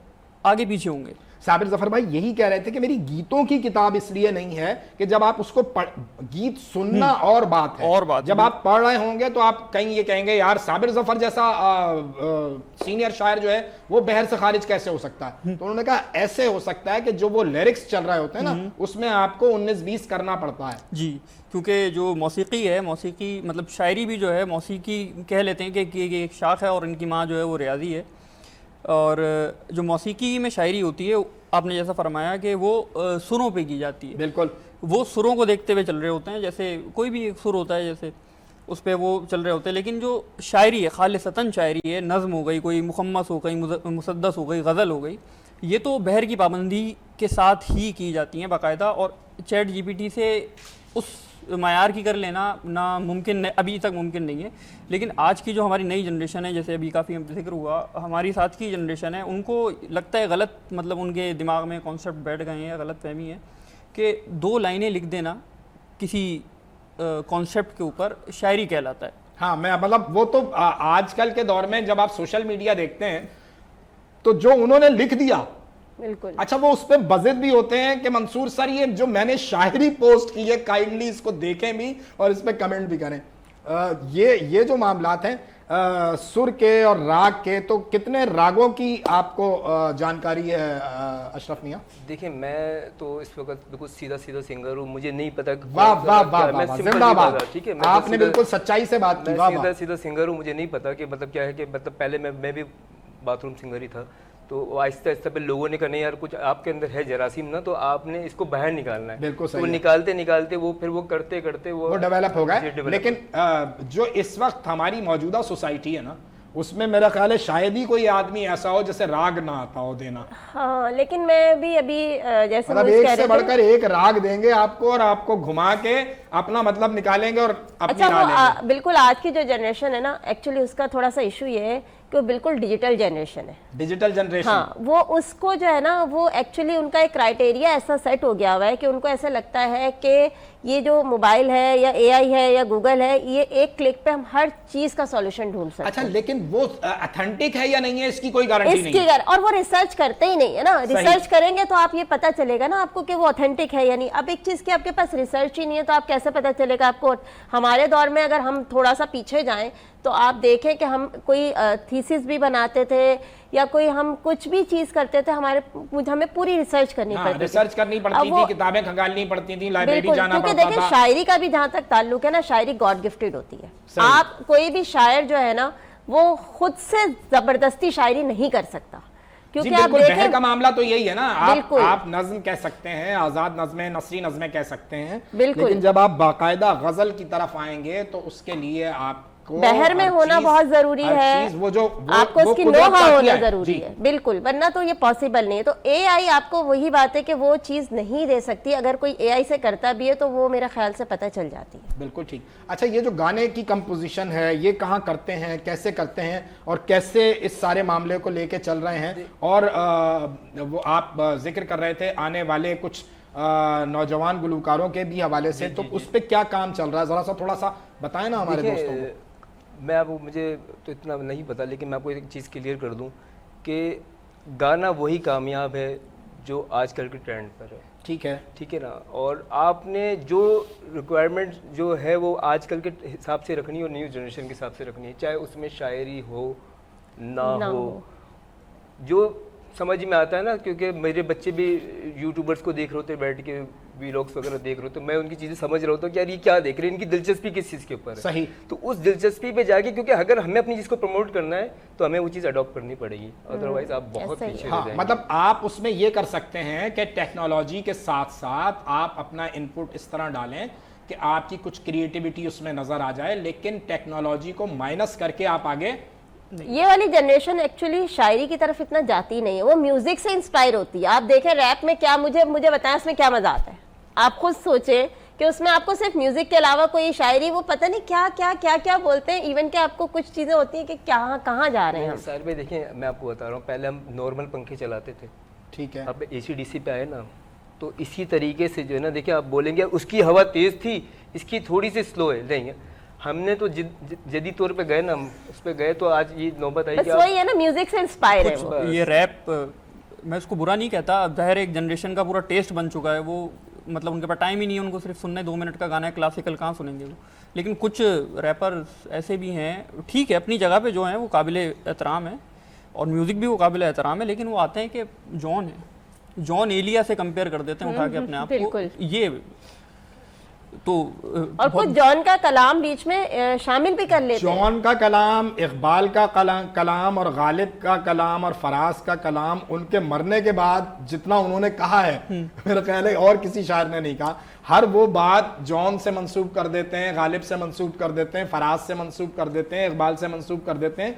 आगे पीछे होंगे। साबिर जफर भाई यही कह रहे थे कि मेरी गीतों की किताब इसलिए नहीं है कि जब आप उसको गीत सुनना और बात है, और बात जब आप पढ़ रहे होंगे तो आप कहीं ये कहेंगे यार साबिर जफर जैसा सीनियर शायर जो है वो बहर से खारिज कैसे हो सकता है। तो उन्होंने कहा ऐसे हो सकता है कि जो वो लिरिक्स चल रहे होते हैं ना, उसमें आपको 19-20 करना पड़ता है। जी, क्योंकि जो मौसीकी है, मौसीकी मतलब शायरी भी जो है, मौसीकी कह लेते हैं कि एक शाख है और इनकी माँ जो है वो रियाजी है। और जो मौसीकी में शायरी होती है, आपने जैसा फरमाया कि वो सुरों पे की जाती है। बिल्कुल, वो सुरों को देखते हुए चल रहे होते हैं, जैसे कोई भी एक सुर होता है जैसे उस पर वो चल रहे होते हैं। लेकिन जो शायरी है, खालिसतन शायरी है, नज़्म हो गई, कोई मुखम्मस हो गई, मुसद्दस हो गई, गज़ल हो गई, ये तो बहर की पाबंदी के साथ ही की जाती हैं बाकायदा। और चैट जीपीटी से उस मायार की कर लेना ना मुमकिन, अभी तक मुमकिन नहीं है। लेकिन आज की जो हमारी नई जनरेशन है, जैसे अभी काफ़ी जिक्र हुआ, हमारी साथ की जनरेशन है, उनको लगता है गलत, मतलब उनके दिमाग में कॉन्सेप्ट बैठ गए हैं या गलत फहमी है कि 2 लाइनें लिख देना किसी कॉन्सेप्ट के ऊपर शायरी कहलाता है। हाँ, मैं मतलब वो तो आजकल के दौर में जब आप सोशल मीडिया देखते हैं तो जो उन्होंने लिख दिया, बिल्कुल। अच्छा वो उस पर बजिद भी होते हैं कि मंसूर सर ये जो मैंने शायरी पोस्ट की है काइंडली इसको देखें भी और इस पर कमेंट भी करें। ये जो मामलात हैं सुर के और राग के, तो कितने रागों की आपको जानकारी है अशरफ मियां? देखिए मैं तो इस वक्त बिल्कुल सीधा सीधा सिंगर हूँ, मुझे नहीं पता कि वाह वाह क्या- वाह मैं वाह, सिंपल जिंदाबाद। बता रहा, ठीक है, मैं तो आपने सीधा- बिल्कुल सच्चाई से बात की। मैं वाह सीधा वाह। सीधा सिंगर हूँ, मुझे नहीं पता कि मतलब क्या है कि मतलब पहले मैं भी बाथरूम सिंगर ही था, तो आहिस्ता आहिस्ता पे लोगों ने कहा नहीं यार कुछ आपके अंदर है जरासीम ना, तो आपने इसको बाहर निकालना है। बिल्कुल सही तो है। निकालते निकालते वो फिर वो करते करते वो डेवलप हो जी, गए। develop लेकिन जो इस वक्त हमारी मौजूदा सोसाइटी है ना, उसमें मेरा ख्याल है शायद ही कोई आदमी ऐसा हो जैसे राग ना आता हो देना। हाँ, लेकिन मैं भी अभी जैसे मतलब मुझे एक कह से रहे थे, बढ़कर एक राग देंगे आपको और आपको घुमा के अपना मतलब निकालेंगे और अपनी अच्छा गा वो लेंगे। बिल्कुल आज की जो जनरेशन है ना, एक्चुअली उसका थोड़ा सा इशू ये है कि वो बिल्कुल डिजिटल जनरेशन है। Digital generation. हाँ, वो उसको जो है ना, वो एक्चुअली उनका एक क्राइटेरिया ऐसा सेट हो गया हुआ है कि उनको ऐसा लगता है कि ये जो मोबाइल है या एआई है या गूगल है, ये एक क्लिक पे हम हर चीज का सॉल्यूशन ढूंढ सकते अच्छा हैं। लेकिन वो ऑथेंटिक है या नहीं है इसकी कोई गारंटी नहीं है। और वो रिसर्च करते ही नहीं है ना, रिसर्च करेंगे तो आप ये पता चलेगा ना आपको कि वो ऑथेंटिक है या नहीं। अब एक चीज की आपके पास रिसर्च ही नहीं है तो आप कैसे पता चलेगा आपको। हमारे दौर में अगर हम थोड़ा सा पीछे जाएं तो आप देखें कि हम कोई थीसिस भी बनाते थे या कोई हम कुछ भी चीज करते थे, हमें पूरी रिसर्च करनी पड़ती थी। रिसर्च करनी पड़ती थी, किताबें खंगालनी पड़ती थी, लाइब्रेरी बिल्कुल, जाना क्योंकि पड़ता देखिए था। शायरी का भी जहां तक ताल्लुक है ना, शायरी गॉड गिफ्टेड होती है। आप कोई भी शायर जो है ना, वो खुद से जबरदस्ती शायरी नहीं कर सकता, क्योंकि जी, आप बिल्कुल, बहर देखें का मामला तो यही है ना। बिल्कुल। आप नज्म कह सकते हैं, आजाद नज्में, नसरी नज्में कह सकते हैं, बिल्कुल। लेकिन जब आप बाकायदा गजल की तरफ आएंगे तो उसके लिए आपको बहर में हर होना चीज- बहुत जरूरी हर है। चीज आपको वो उसकी कुदरत नोहा का होना किया है। जरूरी जी। है, बिल्कुल, वरना तो ये पॉसिबल नहीं है। तो एआई आपको वही बात है कि वो चीज नहीं दे सकती। अगर कोई एआई से करता भी है तो वो मेरे ख्याल से पता चल जाती है। बिल्कुल ठीक। अच्छा ये जो गाने की कंपोजिशन है ये कहाँ करते हैं, कैसे करते हैं और कैसे इस सारे मामले को लेके चल रहे हैं? और वो आप जिक्र कर रहे थे आने वाले कुछ नौजवान गुलकारों के भी हवाले से, तो उस पर क्या काम चल रहा है, जरा सा थोड़ा सा बताएं ना हमारे दोस्तों को। मैं अब मुझे तो इतना नहीं पता, लेकिन मैं आपको एक चीज़ क्लियर कर दूं कि गाना वही कामयाब है जो आजकल के ट्रेंड पर है। ठीक है। ठीक है ना, और आपने जो रिक्वायरमेंट जो है वो आजकल के हिसाब से रखनी है और न्यू जनरेशन के हिसाब से रखनी है, चाहे उसमें शायरी हो ना हो, जो समझ में आता है ना। क्योंकि मेरे बच्चे भी यूट्यूबर्स को देख रहे होते, बैठ के वीलॉग्स वगैरह देख रहे होते, मैं उनकी चीज़ें समझ रहा होता कि यार ये क्या देख रहे हैं, इनकी दिलचस्पी किस चीज़ के ऊपर है। सही। तो उस दिलचस्पी पे जाके, क्योंकि अगर हमें अपनी चीज़ को प्रमोट करना है तो हमें वो चीज़ अडॉप्ट करनी पड़ेगी, अदरवाइज आप बहुत ऐसा ही पीछे हाँ, रह जाएंगे। मतलब आप उसमें ये कर सकते हैं कि टेक्नोलॉजी के साथ साथ आप अपना इनपुट इस तरह डालें कि आपकी कुछ क्रिएटिविटी उसमें नजर आ जाए, लेकिन टेक्नोलॉजी को माइनस करके आप आगे। ये वाली जनरेशन एक्चुअली शायरी की तरफ इतना जाती नहीं है, वो म्यूजिक से इंस्पायर होती है। आप देखें रैप में क्या, मुझे बताएं उसमें क्या मजा आता है। आप खुद सोचें कि उसमें आपको सिर्फ म्यूजिक के अलावा कोई शायरी, वो पता नहीं क्या क्या क्या क्या बोलते हैं, इवन कि आपको कुछ चीजें होती हैं कि क्या कहाँ जा रहे हैं हम। सर भाई देखें, मैं आपको बता रहा हूँ, पहले हम नॉर्मल पंखे चलाते थे, ठीक है। अब AC/DC पे आए ना, तो इसी तरीके से जो है ना, देखिए आप बोलेंगे उसकी हवा तेज थी, इसकी थोड़ी सी स्लो है, नहीं है। हमने तो जदी तौर पे गए ना, हम उस पे गए तो आज ये नौबत आई बस कि वही है ना, म्यूजिक से इंस्पायर है वो। ये रैप मैं उसको बुरा नहीं कहता, अब जाहिर एक जनरेशन का पूरा टेस्ट बन चुका है वो, मतलब उनके पास टाइम ही नहीं है, उनको सिर्फ सुनना है, 2 मिनट का गाना है, क्लासिकल कहाँ सुनेंगे वो। लेकिन कुछ रैपर ऐसे भी हैं, ठीक है अपनी जगह पे जो हैं वो काबिल एहतराम है और म्यूज़िक भी वो काबिल एहतराम है, लेकिन वो आते हैं कि जॉन एलिया से कंपेयर कर देते हैं उठा के अपने आप को, ये तो और कुछ जॉन का कलाम बीच में शामिल भी कर लेते हैं। जॉन का कलाम, इकबाल का कलाम और गालिब का कलाम और फराज का कलाम उनके मरने के बाद जितना उन्होंने कहा है, मेरा ख्याल है और किसी शायर ने नहीं कहा। हर वो बात जॉन से मंसूब कर देते हैं, गालिब से मंसूब कर देते हैं, फराज से मंसूब कर देते हैं, इकबाल से मंसूब कर देते हैं,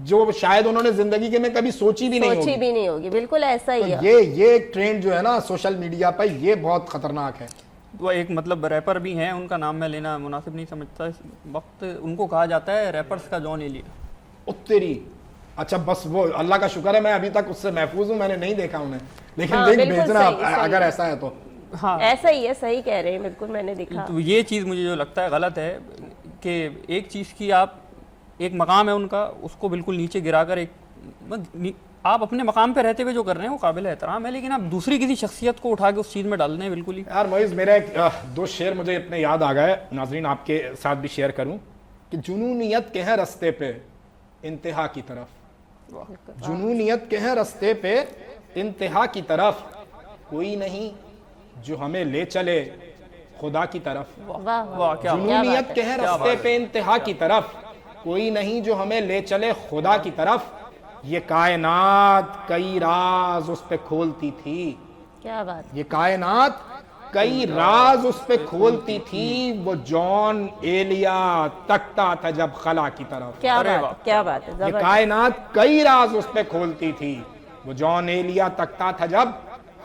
जो शायद उन्होंने जिंदगी के में कभी सोची भी नहीं होगी। बिल्कुल ऐसा ही है। ये एक ट्रेंड जो है ना सोशल मीडिया पर, ये बहुत खतरनाक है। वो एक मतलब रैपर भी हैं, उनका नाम मैं लेना मुनासिब नहीं समझता इस वक्त, उनको कहा जाता है रैपर्स का जॉन एलिया। उत्तरी, अच्छा बस वो अल्लाह का शुक्र है मैं अभी तक उससे महफूज हूँ, मैंने नहीं देखा उन्हें, लेकिन हाँ, लिंक बिल्कुल भेजना सही, अगर ऐसा है तो। हाँ ऐसा ही है, सही कह रहे हैं, बिल्कुल मैंने देखा। तो ये चीज़ मुझे जो लगता है गलत है कि एक चीज़ की आप, एक मकाम है उनका, उसको बिल्कुल नीचे गिराकर एक आप अपने मकाम पे रहते हुए जो कर रहे हैं वो काबिल एहतराम है, लेकिन आप दूसरी किसी शख्सियत को उठा के उस चीज़ में डाल दें बिल्कुल ही। यार मोइज़, मेरा एक दो शेर मुझे इतने याद आ गए, नाजरीन आपके साथ भी शेयर करूं कि जुनूनियत के हैं रस्ते पे इंतहा की तरफ, जुनूनियत के हैं रस्ते पे इंतहा की तरफ, कोई नहीं जो हमें ले चले खुदा की तरफ। वाह वाह, क्या जुनूनियत के हैं रस्ते पे इंतहा की तरफ, कोई नहीं जो हमें ले चले खुदा की तरफ, ये कायनात कई राज उस पे खोलती थी, क्या बात। ये कायनात कई राज उस पे खोलती थी, वो जॉन एलिया तकता था जब खला की तरफ। क्या बात, क्या बात है, ये जबरदस्त। कायनात कई राज उस पे खोलती थी, वो जॉन एलिया तकता था जब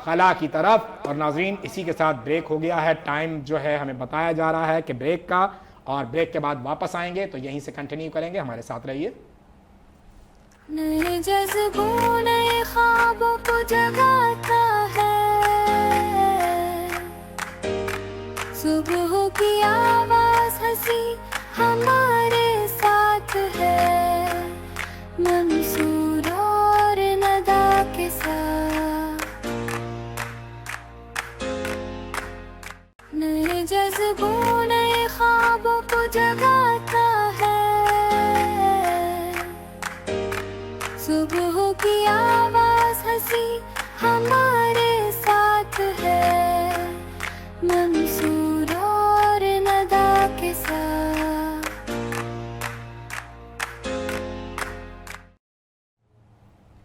खला की तरफ। और नाजरीन इसी के साथ ब्रेक हो गया है, टाइम जो है हमें बताया जा रहा है कि ब्रेक का, और ब्रेक के बाद वापस आएंगे तो यहीं से कंटिन्यू करेंगे, हमारे साथ रहिए। नए जज्बों नए ख्वाबों को जगाता है, सुबह की आवाज हंसी हमारे साथ है, मंसूर और नदा के साथ। नए जज्बों नए ख्वाबों को जगाता है, सुबह की आवाज हंसी हमारे साथ है, मंसूर और नदा के साथ।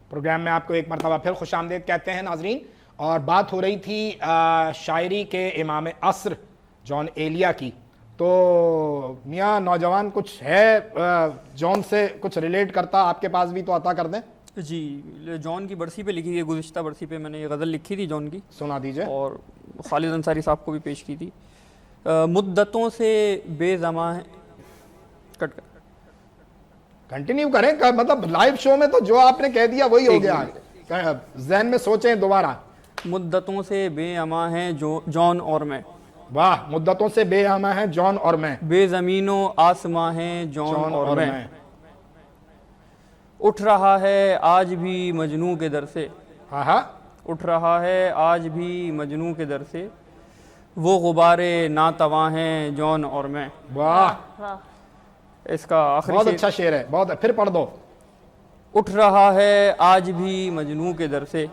प्रोग्राम में आपको एक मरतबा फिर खुशामदीद कहते हैं नाजरीन, और बात हो रही थी शायरी के इमाम असर जॉन एलिया की। तो मियाँ नौजवान कुछ है जॉन से कुछ रिलेट करता, आपके पास भी तो अता कर दें। जी, जॉन की बरसी पे लिखी है, गुज़िश्ता बरसी पे मैंने ये गज़ल लिखी थी जॉन की, सुना दीजिए। और खालिद अंसारी साहब को भी पेश की थी। मुद्दतों से बेज़मा है, कट कर कंटिन्यू करें मतलब लाइव शो में तो जो आपने कह दिया वही हो गया, जहन में सोचें दोबारा। मुद्दतों से बेअमा है जॉन और मैं, वाह, मुद्दतों से बेअमा है जॉन और मैं, बेज़मीनो आसमां है जॉन और मैं, उठ रहा है आज भी मजनू के दर से, हाँ हाँ, उठ रहा है आज भी मजनू के दर से, वो गुब्बारे नातवा हैं जॉन और मैं। वाह, इसका आखिरी बहुत शेर, अच्छा शेर है, बहुत, फिर पढ़ दो। उठ रहा है आज भी मजनू के दर से,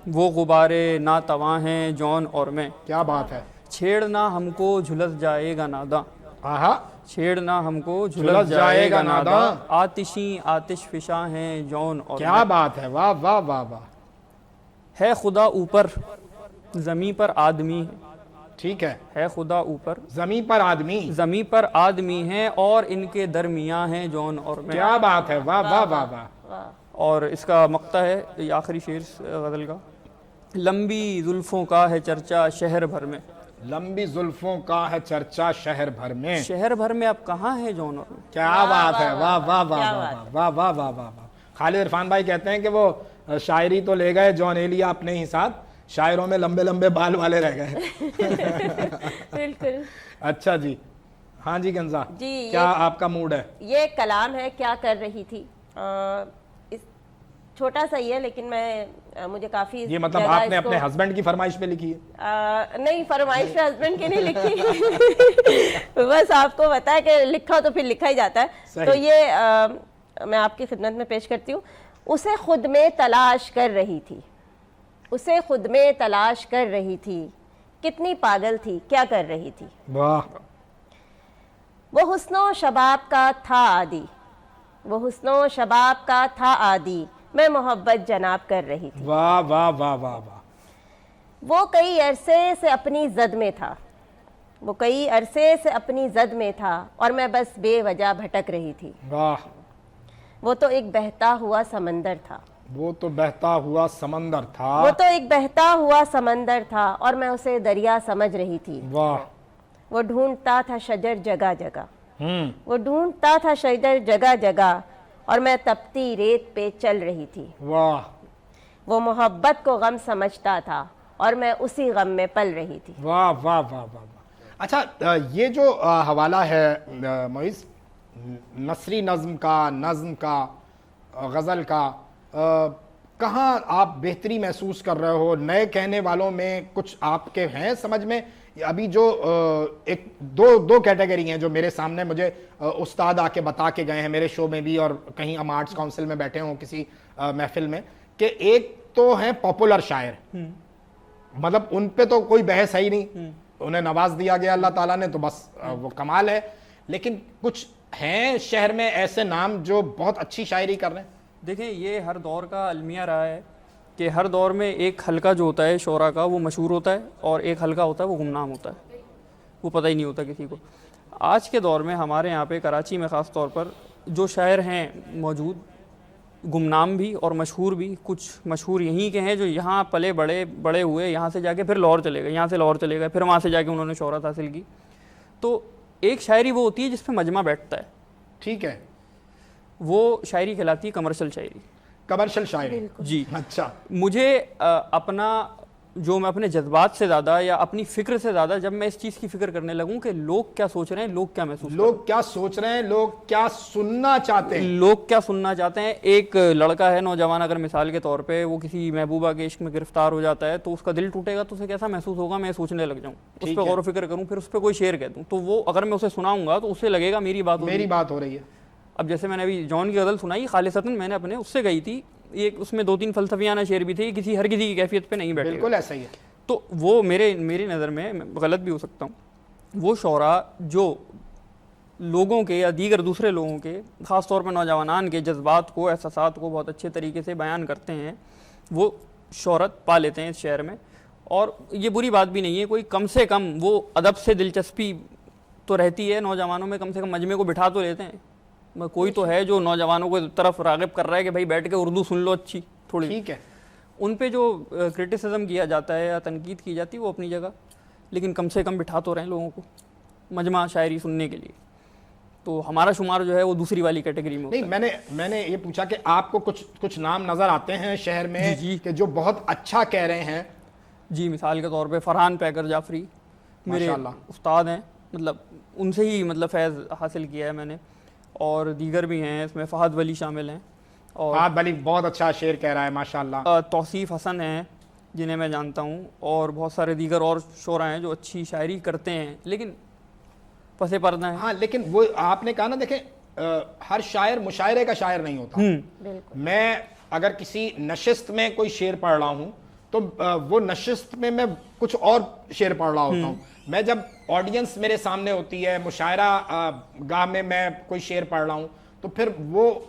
वो गुब्बारे नातवा हैं जॉन और मैं, क्या बात है, छेड़ना हमको झुलस जाएगा नादा, आहा, छेड़ना हमको झुलस झुलस जाएगा जाएगा नादा, नादा, आतिशी आतिश फिशा हैं जॉन और क्या मैं, बात है, वाह वाह वाह वाह, है खुदा ऊपर जमी पर आदमी ठीक है खुदा ऊपर जमीन पर आदमी, जमी पर आदमी हैं और इनके दरमियां हैं जॉन और मैं। क्या बात है, वाह वाह वाह वाह, और इसका मक्ता है ये आखिरी शेर गज़ल का, लंबी जुल्फों का है चर्चा शहर भर में, लंबी जुल्फों का है चर्चा शहर भर में, शहर भर में अब कहाँ है जॉन और मैं। क्या बात है, वाह वाह वाह वाह वाह वाह वाह वाह वाह। खालिद इरफान भाई कहते हैं कि वो शायरी तो ले गए जॉन एलिया अपने ही साथ, शायरों में लंबे लंबे बाल वाले रह गए। बिल्कुल। अच्छा जी, हाँ जी गंजा जी, क्या आपका मूड है? ये कलाम है क्या कर रही थी, इस छोटा सा ही है लेकिन मैं मुझे काफी ये मतलब जगह आपने इसको- अपने हस्बैंड की फरमाइश पे लिखी है? नहीं, फरमाइश पे हस्बैंड की नहीं लिखी। बस आपको पता है कि लिखा तो फिर लिखा ही जाता है। सही। तो ये मैं आपकी खिदमत में पेश करती हूँ। उसे खुद में तलाश कर रही थी, उसे खुद में तलाश कर रही थी, कितनी पागल थी क्या कर रही थी, वाह, वो हुस्नो शबाब का था आदि, वो हुस्नो शबाब का था आदि, मैं मोहब्बत जनाब कर रही थी, वाह वाह वाह वाह वाह, वो कई अरसे से अपनी जद में था, वो कई अरसे से अपनी जद में था और मैं बस बेवजह भटक रही थी, वाह, वो तो एक बहता हुआ समंदर था, वो तो बहता हुआ समंदर था, वो तो एक बहता हुआ समंदर था और मैं उसे दरिया समझ रही थी, वाह, वो ढूंढता था शजर जगह जगह, वो ढूंढता था शजर जगह जगह और मैं तपती रेत पे चल रही थी, वाह, वो मोहब्बत को गम समझता था और मैं उसी गम में पल रही थी। वाह वाह वाह वाह वाह। अच्छा, ये जो हवाला है मोइस, नसरी नज़्म का, नज़्म का, गज़ल का, कहाँ आप बेहतरी महसूस कर रहे हो? नए कहने वालों में कुछ आपके हैं समझ में? अभी जो एक दो कैटेगरी हैं जो मेरे सामने मुझे उस्ताद आके बता के गए हैं मेरे शो में भी, और कहीं हम आर्ट्स काउंसिल में बैठे हों किसी महफिल में, कि एक तो हैं पॉपुलर शायर, मतलब उन पे तो कोई बहस है ही नहीं, उन्हें नवाज दिया गया अल्लाह ताला ने, तो बस वो कमाल है। लेकिन कुछ हैं शहर में ऐसे नाम जो बहुत अच्छी शायरी कर रहे हैं? देखें, ये हर दौर का अलमिया रहा है कि हर दौर में एक हल्का जो होता है शोरा का वो मशहूर होता है, और एक हल्का होता है वो गुमनाम होता है, वो पता ही नहीं होता किसी को। आज के दौर में हमारे यहाँ पे कराची में ख़ास तौर पर जो शायर हैं मौजूद, गुमनाम भी और मशहूर भी, कुछ मशहूर यहीं के हैं जो यहाँ पले बड़े हुए, यहाँ से जाके फिर लाहौर चले गए, यहाँ से लाहौर चले गए, फिर वहाँ से जाके उन्होंने शोहरत हासिल की। तो एक शायरी वो होती है जिस पे मजमा बैठता है, ठीक है, वो शायरी कहलाती है कमर्शियल शायरी। कमर्शियल शायरी, जी। अच्छा, मुझे अपना जो मैं अपने जज्बात से ज़्यादा या अपनी फ़िक्र से ज़्यादा जब मैं इस चीज़ की फ़िक्र करने लगूं कि लोग क्या सोच रहे हैं, लोग क्या महसूस लोग क्या सोच रहे हैं, लोग क्या सुनना चाहते हैं, लोग क्या सुनना चाहते हैं। एक लड़का है नौजवान, अगर मिसाल के तौर पे वो किसी महबूबा के इश्क में गिरफ्तार हो जाता है तो उसका दिल टूटेगा तो उसे कैसा महसूस होगा, मैं सोचने लग जाऊँ, उस पर गौर फिक्र करूँ, फिर उस पर कोई शेर कह दूँ, तो वो अगर मैं उसे सुनाऊंगा तो उससे लगेगा मेरी बात हो रही है। अब जैसे मैंने अभी जॉन की गज़ल सुनाई, खालिसतन मैंने अपने उससे गई थी, ये उसमें 2-3 फलसफियाना शेर भी थे, हर किसी की कैफियत पे नहीं बैठे, बिल्कुल ऐसा ही है। तो वो मेरी नज़र में, मैं गलत भी हो सकता हूँ, वो शौरा जो लोगों के या दीगर दूसरे लोगों के, ख़ास तौर पर नौजवानान के जज्बात को, एहसासात को बहुत अच्छे तरीके से बयान करते हैं, वो शोहरत पा लेते हैं इस शहर में। और ये बुरी बात भी नहीं है, कोई कम से कम वो अदब से दिलचस्पी तो रहती है नौजवानों में, कम से कम मजमे को बिठा तो लेते हैं। कोई तो है जो नौजवानों को तरफ राग़िब कर रहा है कि भाई बैठ के उर्दू सुन लो अच्छी थोड़ी, ठीक है। उन पे जो क्रिटिसिज्म किया जाता है या तनकीद की जाती है वो अपनी जगह, लेकिन कम से कम बिठा तो रहे हैं लोगों को मजमा शायरी सुनने के लिए। तो हमारा शुमार जो है वो दूसरी वाली कैटेगरी में नहीं, मैंने ये पूछा कि आपको कुछ नाम नज़र आते हैं शहर में जी कि जो बहुत अच्छा कह रहे हैं? जी, मिसाल के तौर पे फरहान पैकर जाफरी मेरे उस्ताद हैं, मतलब उनसे ही मतलब फैज़ हासिल किया है मैंने, और दीगर भी हैं, इसमें फ़हद वली शामिल हैं, और फ़हद वली बहुत अच्छा शेर कह रहा है माशाल्लाह। तौसीफ़ हसन हैं जिन्हें मैं जानता हूँ, और बहुत सारे दीगर और शोरा हैं जो अच्छी शायरी करते हैं, लेकिन पसे पर्दा है। हाँ, लेकिन वो आपने कहा ना, देखें हर शायर मुशायरे का शायर नहीं होता। मैं अगर किसी नशिस्त में कोई शेर पढ़ रहा हूँ तो वो नशिस्त में मैं कुछ और शेर पढ़ रहा होता हूँ। मैं जब ऑडियंस मेरे सामने होती है, मुशायरा गाह में मैं कोई शेर पढ़ रहा हूँ, तो फिर वो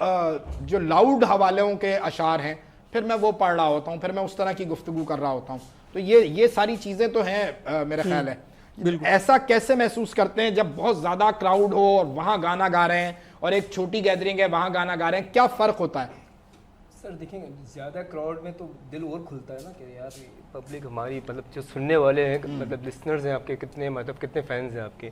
जो लाउड हवालों के अशार हैं फिर मैं वो पढ़ रहा होता हूँ, फिर मैं उस तरह की गुफ्तगू कर रहा होता हूँ। तो ये सारी चीज़ें तो हैं मेरा ख्याल है। ऐसा कैसे महसूस करते हैं जब बहुत ज़्यादा क्राउड हो और वहाँ गाना गा रहे हैं, और एक छोटी गैदरिंग है वहाँ गाना गा रहे हैं, क्या फ़र्क होता है? सर देखेंगे, ज़्यादा क्राउड में तो दिल और खुलता है ना कि यार पब्लिक हमारी, मतलब जो सुनने वाले हैं, मतलब लिसनर्स हैं आपके, कितने मतलब कितने फैंस हैं आपके,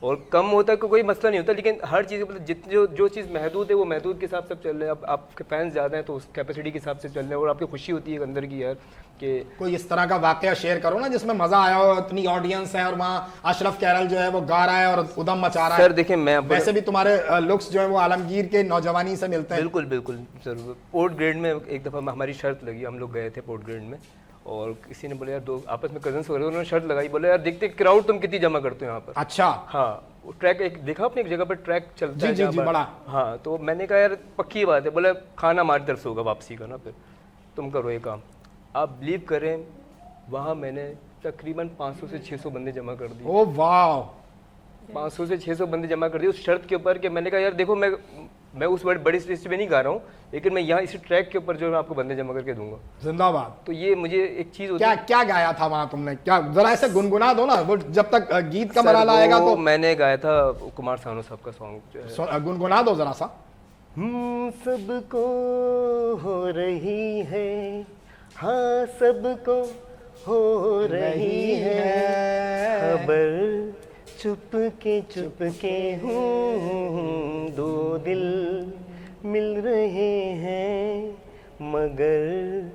और कम होता है कोई मसला नहीं होता, लेकिन हर चीज़ मतलब जितनी जो चीज़ महदूद है वो महदूद के हिसाब से चल रहे हैं। अब आपके फैंस ज़्यादा हैं तो उस कैपेसिटी के हिसाब से चल रहे हैं, और आपकी खुशी होती है अंदर की यार कि कोई इस तरह का वाकया शेयर करो ना जिसमें मज़ा आया हो, इतनी ऑडियंस है और वहाँ अशरफ कैरल जो है वो गा रहा है और उदम मचा रहा है। सर देखिए, मैं वैसे भी तुम्हारे लुक्स जो है वो आलमगीर के नौजवानी से मिलते हैं। बिल्कुल बिल्कुल सर। पोर्ट ग्रेड में एक दफ़ा हमारी शर्त लगी, हम लोग गए थे पोर्ट ग्रेड में, और किसी ने बोला यार, दो आपस में कजन्स वगैरह, उन्होंने शर्त लगाई, बोला यार देखते क्राउड तुम कितनी जमा करते हो यहाँ पर। अच्छा। हाँ, ट्रैक एक देखा आपने, एक जगह पर ट्रैक चलता है जी, बड़ा। हाँ, तो मैंने कहा यार पक्की बात है, बोला खाना हमारी तरफ से होगा वापसी का ना, फिर तुम करो ये काम। आप बिलीव करें, वहाँ मैंने तकरीबन 500 से 600 बंदे जमा कर दिए। ओह वाह, 500 से 600 बंदे जमा कर दिए उस शर्त के ऊपर कि मैंने कहा यार देखो, मैं उस बड़ी स्टेज पे नहीं गा रहा हूँ, लेकिन मैं यहाँ इसी ट्रैक के ऊपर जो है आपको बंदे जमा करके दूंगा। जिंदाबाद। तो ये मुझे एक चीज़ होती है। क्या गाया था वहाँ तुमने? क्या जरा ऐसे गुनगुना दो ना, वो जब तक गीत का मराला आएगा तो। मैंने गाया था कुमार सानू साहब का सॉन्ग जो है, गुनगुना दो जरा सा। सबको हो रही है, हाँ सबको हो रही है खबर, चुप के हूँ, दो दिल मिल रहे हैं मगर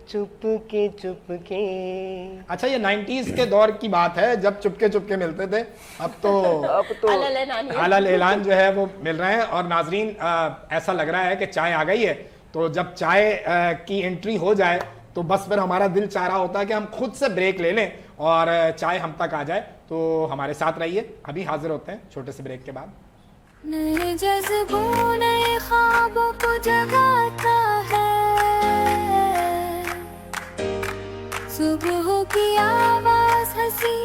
चुप के। अच्छा, ये 90s के दौर की बात है जब चुपके मिलते थे। अब तो अलल ऐलान जो है वो मिल रहे हैं। और नाजरीन, ऐसा लग रहा है कि चाय आ गई है, तो जब चाय की एंट्री हो जाए तो बस फिर हमारा दिल चाह रहा होता है कि हम खुद से ब्रेक ले लें और चाय हम तक आ जाए। तो हमारे साथ रहिए, अभी हाजिर होते हैं छोटे से ब्रेक के बाद। नए जज्बों नए ख्वाबों को जगाता है, सुबह की आवाज हंसी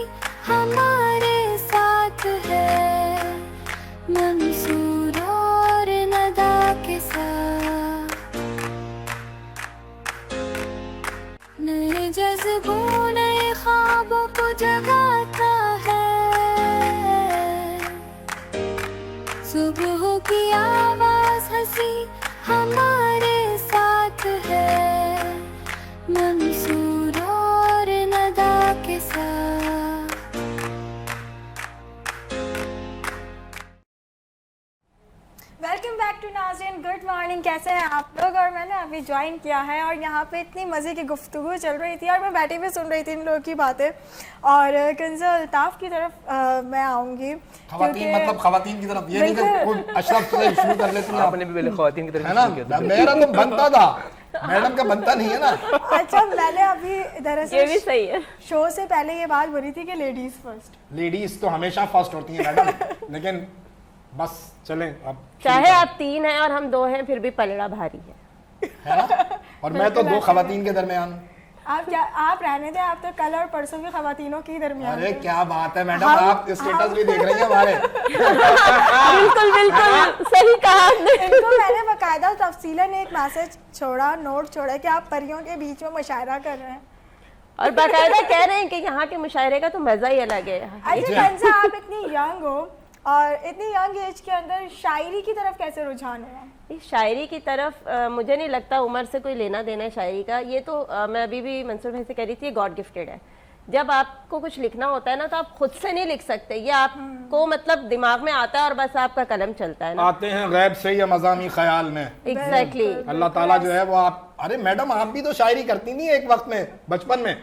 हमारे साथ है, मंसूर और नदा के साथ। नए जज्बों नए ख्वाबों को जगाता है, सुबह की आवाज हंसी हमारे साथ है, मंसूर और नदा के साथ। वेलकम बैक टू नाज़रीन, गुड मॉर्निंग। कैसे हैं आप लोग? और मैंने अभी ज्वाइन किया है और यहाँ पे इतनी मज़े की गुफ्तगू चल रही थी और मैं बैठी हुई सुन रही थी इन लोगों की बातें। और कंज़ा अल्ताफ़ की तरफ मैं आऊँगी, खवातीन मतलब खवातीन की तरफ, ये नहीं कि अशरफ से शुरू कर लेते हैं। आपने भी पहले खवातीन की तरफ है ना, शुरू किया था। मेरा तो बनता था, मैडम का बनता नहीं है ना। अच्छा, मैंने अभी ये भी दरअसल सही है। शो से पहले ये बात बोली थी कि लेडीज़ फर्स्ट। लेडीज तो हमेशा फर्स्ट होती है मैडम, लेकिन बस चलें अब। चाहे आप 3 हैं और हम 2 हैं, फिर भी पलड़ा भारी है ना, और मैं तो 2 खवातीन के दरमियान। आप रहने दें, आप तो कल और परसों की खवातीनों के दरमियान। अरे क्या बात है मैडम, आप स्टेटस भी देख रही हैं हमारे। बिल्कुल बिल्कुल सही कहा आपने। इनको मैंने बाकायदा तफसीलन एक मैसेज छोड़ा, नोट छोड़ा कि आप परियों के बीच में मुशायरा कर रहे हैं और बाकायदा कह रहे हैं कि यहाँ के मुशायरे का तो मजा ही अलग है। अच्छा कंज़ा, आप इतनी यंग हो और इतनी यंग एज के अंदर शायरी की तरफ कैसे रुझान है? इस शायरी की तरफ मुझे नहीं लगता उम्र से कोई लेना देना है शायरी का। ये तो मैं अभी भी मंसूर भाई से कह रही थी, गॉड गिफ्टेड है। जब आपको कुछ लिखना होता है ना, तो आप खुद से नहीं लिख सकते, ये आपको मतलब दिमाग में आता है और बस आपका कलम चलता है ना। आते हैं गैब से या मज़ामी ख्याल में। एग्जैक्टली। अल्लाह ताला जो है वो आप, अरे मैडम आप भी तो शायरी करती थी एक वक्त में, बचपन में।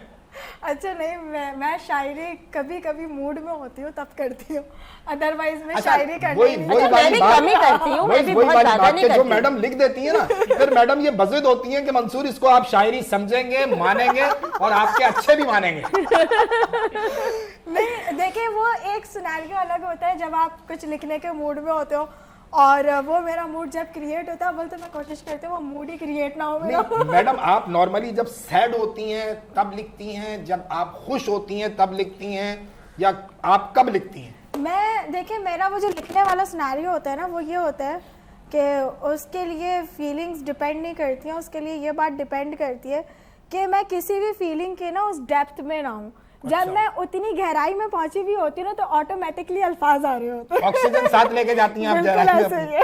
अच्छा नहीं, मैं शायरी कभी कभी मूड में होती हूँ तब करती हूँ, अदरवाइज मैं अच्छा, शायरी करती वही नहीं। मैं भी कम ही करती हूँ, मैं भी बहुत ज्यादा नहीं जो करती। मैडम लिख देती है ना, फिर मैडम ये बज़िद होती है कि मंसूर इसको आप शायरी समझेंगे, मानेंगे और आपके अच्छे भी मानेंगे। नहीं देखिए, वो एक सिनेरियो अलग होता है जब आप कुछ लिखने के मूड में होते हो, और वो मेरा मूड जब क्रिएट होता है, बोलते मैं कोशिश करती हूँ वो मूड ही क्रिएट ना हो मेरा। नहीं मैडम, आप नॉर्मली जब सैड होती हैं तब लिखती हैं, जब आप खुश होती हैं तब लिखती हैं, या आप कब लिखती हैं? मैं देखिए, मेरा वो जो लिखने वाला सिनेरियो होता है ना, वो ये होता है कि उसके लिए फीलिंग्स डिपेंड नहीं करती हैं, उसके लिए ये बात डिपेंड करती है कि मैं किसी भी फीलिंग के ना उस डेप्थ में ना हूँ। जब मैं उतनी गहराई में पहुंची भी होती हूँ ना, तो ऑटोमेटिकली अल्फाज आ रहे होते हैं। ऑक्सीजन साथ लेके जाती हैं आप बिल्कुल गहराई में ऐसे ही है।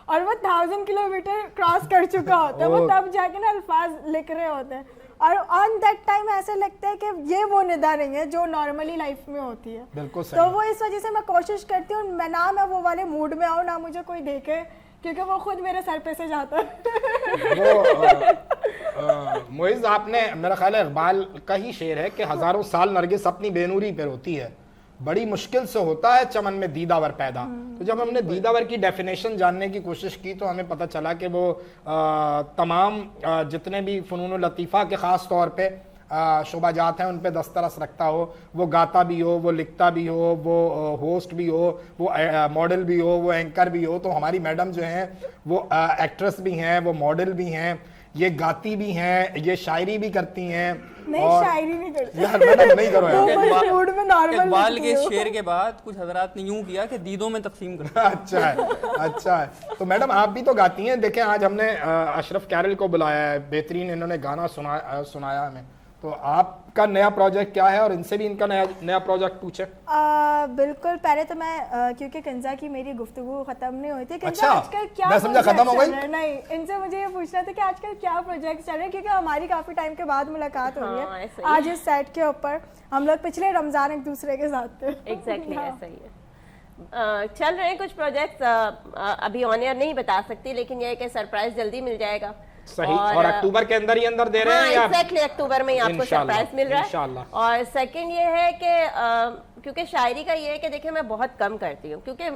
और वो 1000 किलोमीटर क्रॉस कर चुका होता है, वो तब जाके ना अल्फाज लिख रहे होते हैं, और ऑन दैट टाइम ऐसे लगता है कि ये वो निदा नहीं है जो नॉर्मली लाइफ में होती है। बिल्कुल सही। तो वो इस वजह से मैं कोशिश करती हूँ मैं ना मैं वो वाले मूड में आऊँ, ना मुझे कोई देखे, क्योंकि वो खुद मेरे सर पे से जाता है। वो मुइज़, आपने, मेरा ख्याल है इकबाल का ही शेर है कि हजारों साल नरगिस अपनी बेनूरी पर होती है, बड़ी मुश्किल से होता है चमन में दीदावर पैदा। तो जब हमने दीदावर की डेफिनेशन जानने की कोशिश की तो हमें पता चला कि वो तमाम जितने भी फ़नून लतीफ़ा के ख़ास तौर पे शोबाजात हैं उन पे दस्तरस रखता हो, वो गाता भी हो, वो लिखता भी हो, वो होस्ट भी हो, वो मॉडल भी हो, वो एंकर भी हो। तो हमारी मैडम जो हैं वो एक्ट्रेस भी हैं, वो मॉडल भी हैं, ये गाती भी हैं, ये शायरी भी करती हैं। नहीं, और शायरी नहीं करती यार मैडम नहीं करो यार। मूड में नॉर्मल इकबाल के शेर के बाद कुछ हजरात ने यूं किया कि दीदों में तकसीम कर। अच्छा है, अच्छा है। तो मैडम आप भी तो गाती हैं। देखें आज हमने अशरफ कैरल को बुलाया है, बेहतरीन इन्होंने गाना सुनाया हमें। तो आपका नया प्रोजेक्ट क्या है, और इनसे भी इनका नया प्रोजेक्ट पूछे। बिल्कुल, पहले तो मैं क्योंकि कंज़ा की मेरी गुफ्तगू खत्म नहीं हुई थी। अच्छा, आजकल क्या मैं समझा खत्म हो गई। नहीं, इनसे मुझे ये पूछना था कि आजकल क्या प्रोजेक्ट चल रहे हैं, क्योंकि हमारी काफी टाइम के बाद मुलाकात हो रही है। ऐसा ही आज इस सेट के ऊपर हम लोग पिछले रमजान एक दूसरे के साथ थे। एग्जैक्टली ऐसा ही है। चल रहे हैं कुछ प्रोजेक्ट्स, अभी ऑन एयर नहीं बता सकती, लेकिन यह है कि सरप्राइज जल्दी मिल जाएगा। सही। और अक्टूबर के अंदर ही अंदर दे रहे हैं या एग्जैक्टली अक्टूबर में ही आपको सरप्राइज मिल रहा है। इंशाल्लाह। और सेकंड ये है कि क्योंकि शायरी का ये है कि देखिए मैं बहुत कम करती हूँ, क्योंकि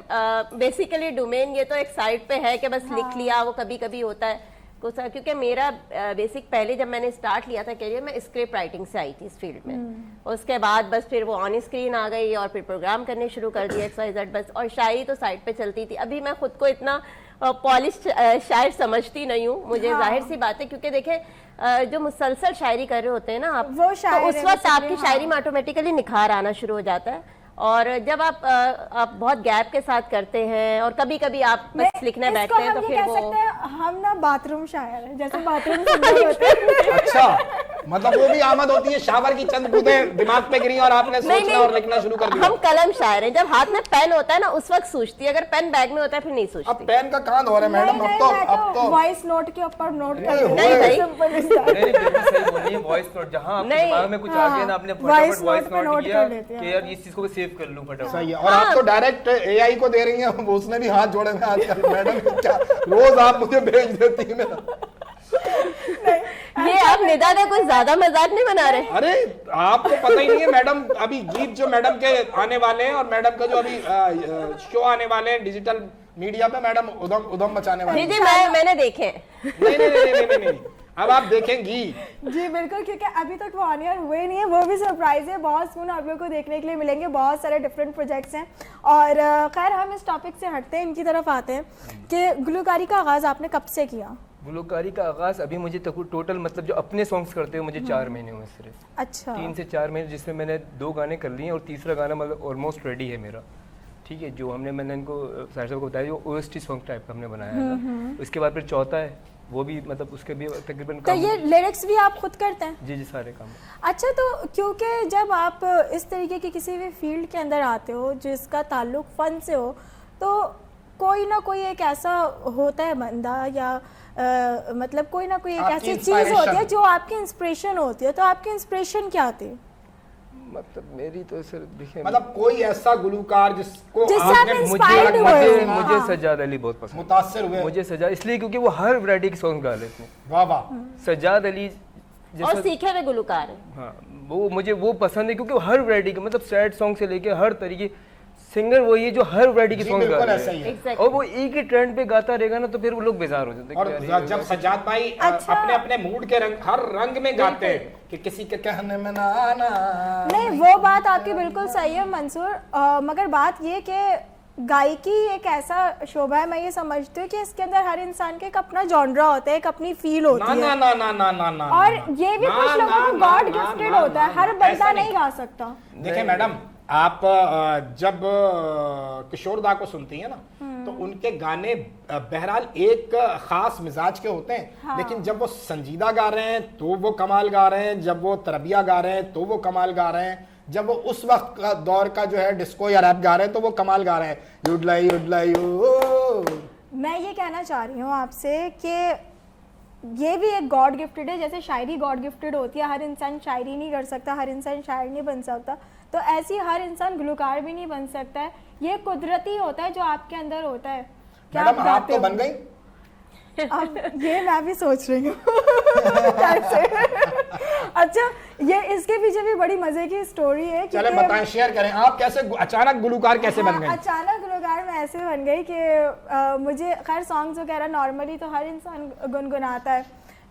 बेसिकली डोमेन ये तो एक साइड पे है कि बस लिख लिया, वो कभी कभी होता है, क्योंकि मेरा बेसिक पहले जब मैंने स्टार्ट लिया था करियर, मैं स्क्रिप्ट राइटिंग से आई थी इस फील्ड में। उसके बाद बस फिर वो ऑन स्क्रीन आ गई और फिर प्रोग्राम करने शुरू कर दिया XYZ बस, और शायरी तो साइड पे चलती थी। अभी मैं खुद को इतना पॉलिश शायर समझती नहीं हूँ, मुझे जाहिर सी बात है, क्योंकि देखें जो मुसलसल शायरी कर रहे होते हैं ना आप, वो तो शायर उस है, वक्त आपकी हाँ। शायरी में ऑटोमेटिकली निखार आना शुरू हो जाता है। और जब आप बहुत गैप के साथ करते हैं और कभी कभी आप बस लिखने इसको बैठते हैं हम तो ये फिर कह वो सकते हैं, हम ना बाथरूम शायर हैं, जैसे बाथरूम सिंगर होते हैं। अच्छा, मतलब वो भी आमद होती है, शावर की चंद बूंदें दिमाग पे गिरी और आपने सोचना और लिखना शुरू कर दिया। हम कलम शायर हैं, जब हाथ में पेन होता है ना उस वक्त सूझती है, अगर पेन बैग में होता है फिर नहीं अब सूझती। पेन का कहाँ दौर है मैडम? नहीं, अब तो वॉइस नोट के ऊपर नोट कर नहीं, देते हैं, भाई। simple is that। नहीं बिल्कुल सही बोल रही है, वॉइस नोट जहाँ आपके नहीं, दिमाग में कुछ आ गया ना, आपने voice फटाफट वॉइस note पे नोट note किया कर लेते हैं। कि यार इस चीज को सेव कर लूं फटाफट। सही है। और आप तो डायरेक्ट AI को दे रही हैं, उसने भी हाथ जोड़े हैं आजकल। मैडम क्या रोज आप मुझे भेज देती हैं। ये आप निदा का कुछ ज्यादा मजाक नहीं बना रहे? अरे आपको पता ही नहीं है मैडम, अभी गीत जो मैडम के आने वाले हैं और मैडम का जो अभी शो आने वाले हैं डिजिटल मीडिया पे, मैडम उधम मचाने वाली जी हैं। जी, मैंने देखे। नहीं नहीं नहीं नहीं नहीं, अब आप देखेंगी। जी बिल्कुल, क्योंकि अभी तक वो ऑन एयर हुए नहीं है, वो भी सरप्राइज है। बहुत सुन आप लोग को देखने के लिए मिलेंगे, बहुत सारे डिफरेंट प्रोजेक्ट्स हैं। और खैर हम इस टॉपिक से हटते हैं, इनकी तरफ आते हैं कि गुलकारी का आगाज़ आपने कब से किया? गुलकारी का आगाज अभी मुझे टोटल मतलब जो अपने सॉन्ग्स करते हुए मुझे 4 महीने हुए सिर्फ, अच्छा, 3 से 4 महीने, जिसमें मैंने 2 गाने कर लिए और तीसरा गाना मतलब ऑलमोस्ट रेडी है मेरा। ठीक है, जो मैंने इनको साहिर साहब को बताया, जो OST सॉन्ग टाइप का हमने बनाया था। उसके बाद फिर चौथा है, वो भी मतलब उसके भी तकरीबन तो ये लिरिक्स भी आप खुद करते हैं? जी सारे काम। अच्छा, तो क्योंकि जब आप इस तरीके की किसी भी फील्ड के अंदर आते हो जिसका ताल्लुक फ़न से हो, तो कोई ना कोई एक ऐसा होता है बंदा या मतलब कोई ना कोई एक आपकी ऐसी चीज़ होती है inspiration। जो आपकी इंस्पिरेशन होती है। तो आपकी इंस्पिरेशन क्या थी? मतलब मेरी तो सर देखिए, मतलब कोई ऐसा गुलूकार जिसको जिससे आप आपने inspired हुए मुझे हो। मुझे हाँ। सज्जाद अली बहुत पसंद, मुतासिर हुए। मुझे सज्जाद इसलिए क्योंकि वो हर वैरायटी के सॉन्ग गा लेते हैं। वाह वाह। सज्जाद अली और जैसा, सीखे हुए गुलकार हैं। हाँ वो मुझे वो पसंद है क्योंकि वो हर वैरायटी के मतलब सैड सॉन्ग से लेके हर तरीके सिंगर वही है जो हर वैरायटी के जी, सॉन्ग गा बिल्कुल रहे ऐसा ही हैं। है। Exactly। और वो एक ही ट्रेंड पे गाता रहेगा ना तो फिर वो लोग बेजार हो जाते हैं और कि यार ये जब सज्जाद भाई अच्छा। अपने अपने मूड के रंग हर रंग में गाते हैं कि किसी के कहने में ना आना। नहीं, वो बात आपकी बिल्कुल सही है मंसूर, मगर बात ये कि गायकी एक ऐसा शोभा है, मैं ये समझती हूँ कि इसके अंदर हर इंसान के एक अपना जॉनरा होता है, एक अपनी फील ना होती ना है। ना ना ना ना ना और ना, ये भी ना, कुछ लोगों ना, को ना, गॉड ना, गिफ्टेड ना, होता है, ना, हर ऐसा बंदा नहीं। नहीं गा सकता। देखिए मैडम, आप जब किशोर दा को सुनती हैं ना, तो उनके गाने बहरहाल एक खास मिजाज के होते हैं। हाँ। लेकिन जब वो संजीदा गा रहे हैं तो वो कमाल गा रहे हैं, जब वो तरबिया गा रहे हैं तो वो कमाल गा रहे हैं, जब वो उस वक्त का दौर का जो है डिस्को या रैप गा रहे हैं तो वो कमाल गा रहे हैं। युडलाई मैं ये कहना चाह रही हूँ आपसे कि ये भी एक गॉड गिफ्टेड है, जैसे शायरी गॉड गिफ्टेड होती है। हर इंसान शायरी नहीं कर सकता, हर इंसान शायर नहीं बन सकता, तो ऐसी हर इंसान गुलकार भी नहीं बन सकता है। ये कुदरती होता है जो आपके अंदर होता है। क्या मैडम आप गाते तो हो? बन गई। अब ये मैं भी सोच रही हूँ कैसे। अच्छा, ये इसके पीछे भी बड़ी मजे की स्टोरी है। चले क्योंकि- बताएं, शेयर करें, आप कैसे अचानक गुलूकार कैसे बन हाँ, गए? अचानक गुलकार मैं ऐसे बन गई कि मुझे खैर सॉन्ग्स वगैरह नॉर्मली तो हर इंसान गुनगुनाता है।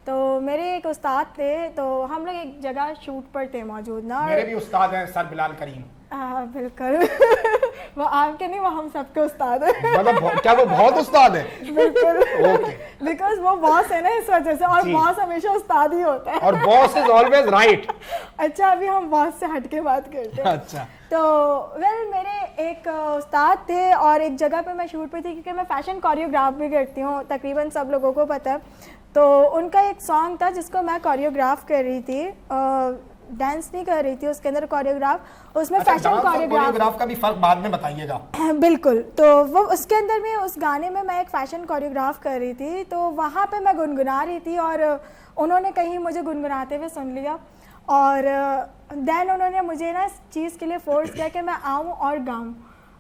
तो मेरे एक उस्ताद थे, तो हम लोग एक जगह शूट पर थे मौजूद ना। मेरे भी उस्ताद हैं सर बिलाल करीम। हाँ बिल्कुल। वो आपके नहीं, वो हम सबके उस्ताद हैं। मतलब क्या वो बहुत उस्ताद है? बिल्कुल। ओके। बिकॉज वो बॉस है ना, इस वजह से, और जी। बॉस हमेशा उस्ताद ही होता है। और बॉस इज ऑलवेज राइट। अच्छा, अभी हम बॉस से हटके बात करते हैं। अच्छा। तो वेल मेरे एक उस्ताद थे और एक जगह पे मैं शूट पे थी, क्योंकि मैं फैशन कोरियोग्राफ भी करती हूँ, तकरीबन सब लोगों को पता है। तो उनका एक सॉन्ग था जिसको मैं कोरियोग्राफ कर रही थी, डांस नहीं कर रही थी उसके अंदर, कोरियोग्राफ उसमें अच्छा, फैशन डांस और कोरियोग्राफ। कोरियोग्राफ का भी फर्क बाद में बताइएगा। बिल्कुल। तो वो उसके अंदर में उस गाने में मैं एक फैशन कोरियोग्राफ कर रही थी, तो वहाँ पे मैं गुनगुना रही थी और उन्होंने कहीं मुझे गुनगुनाते हुए सुन लिया और देन उन्होंने मुझे ना इस चीज़ के लिए फोर्स किया कि मैं आऊँ और गाऊँ।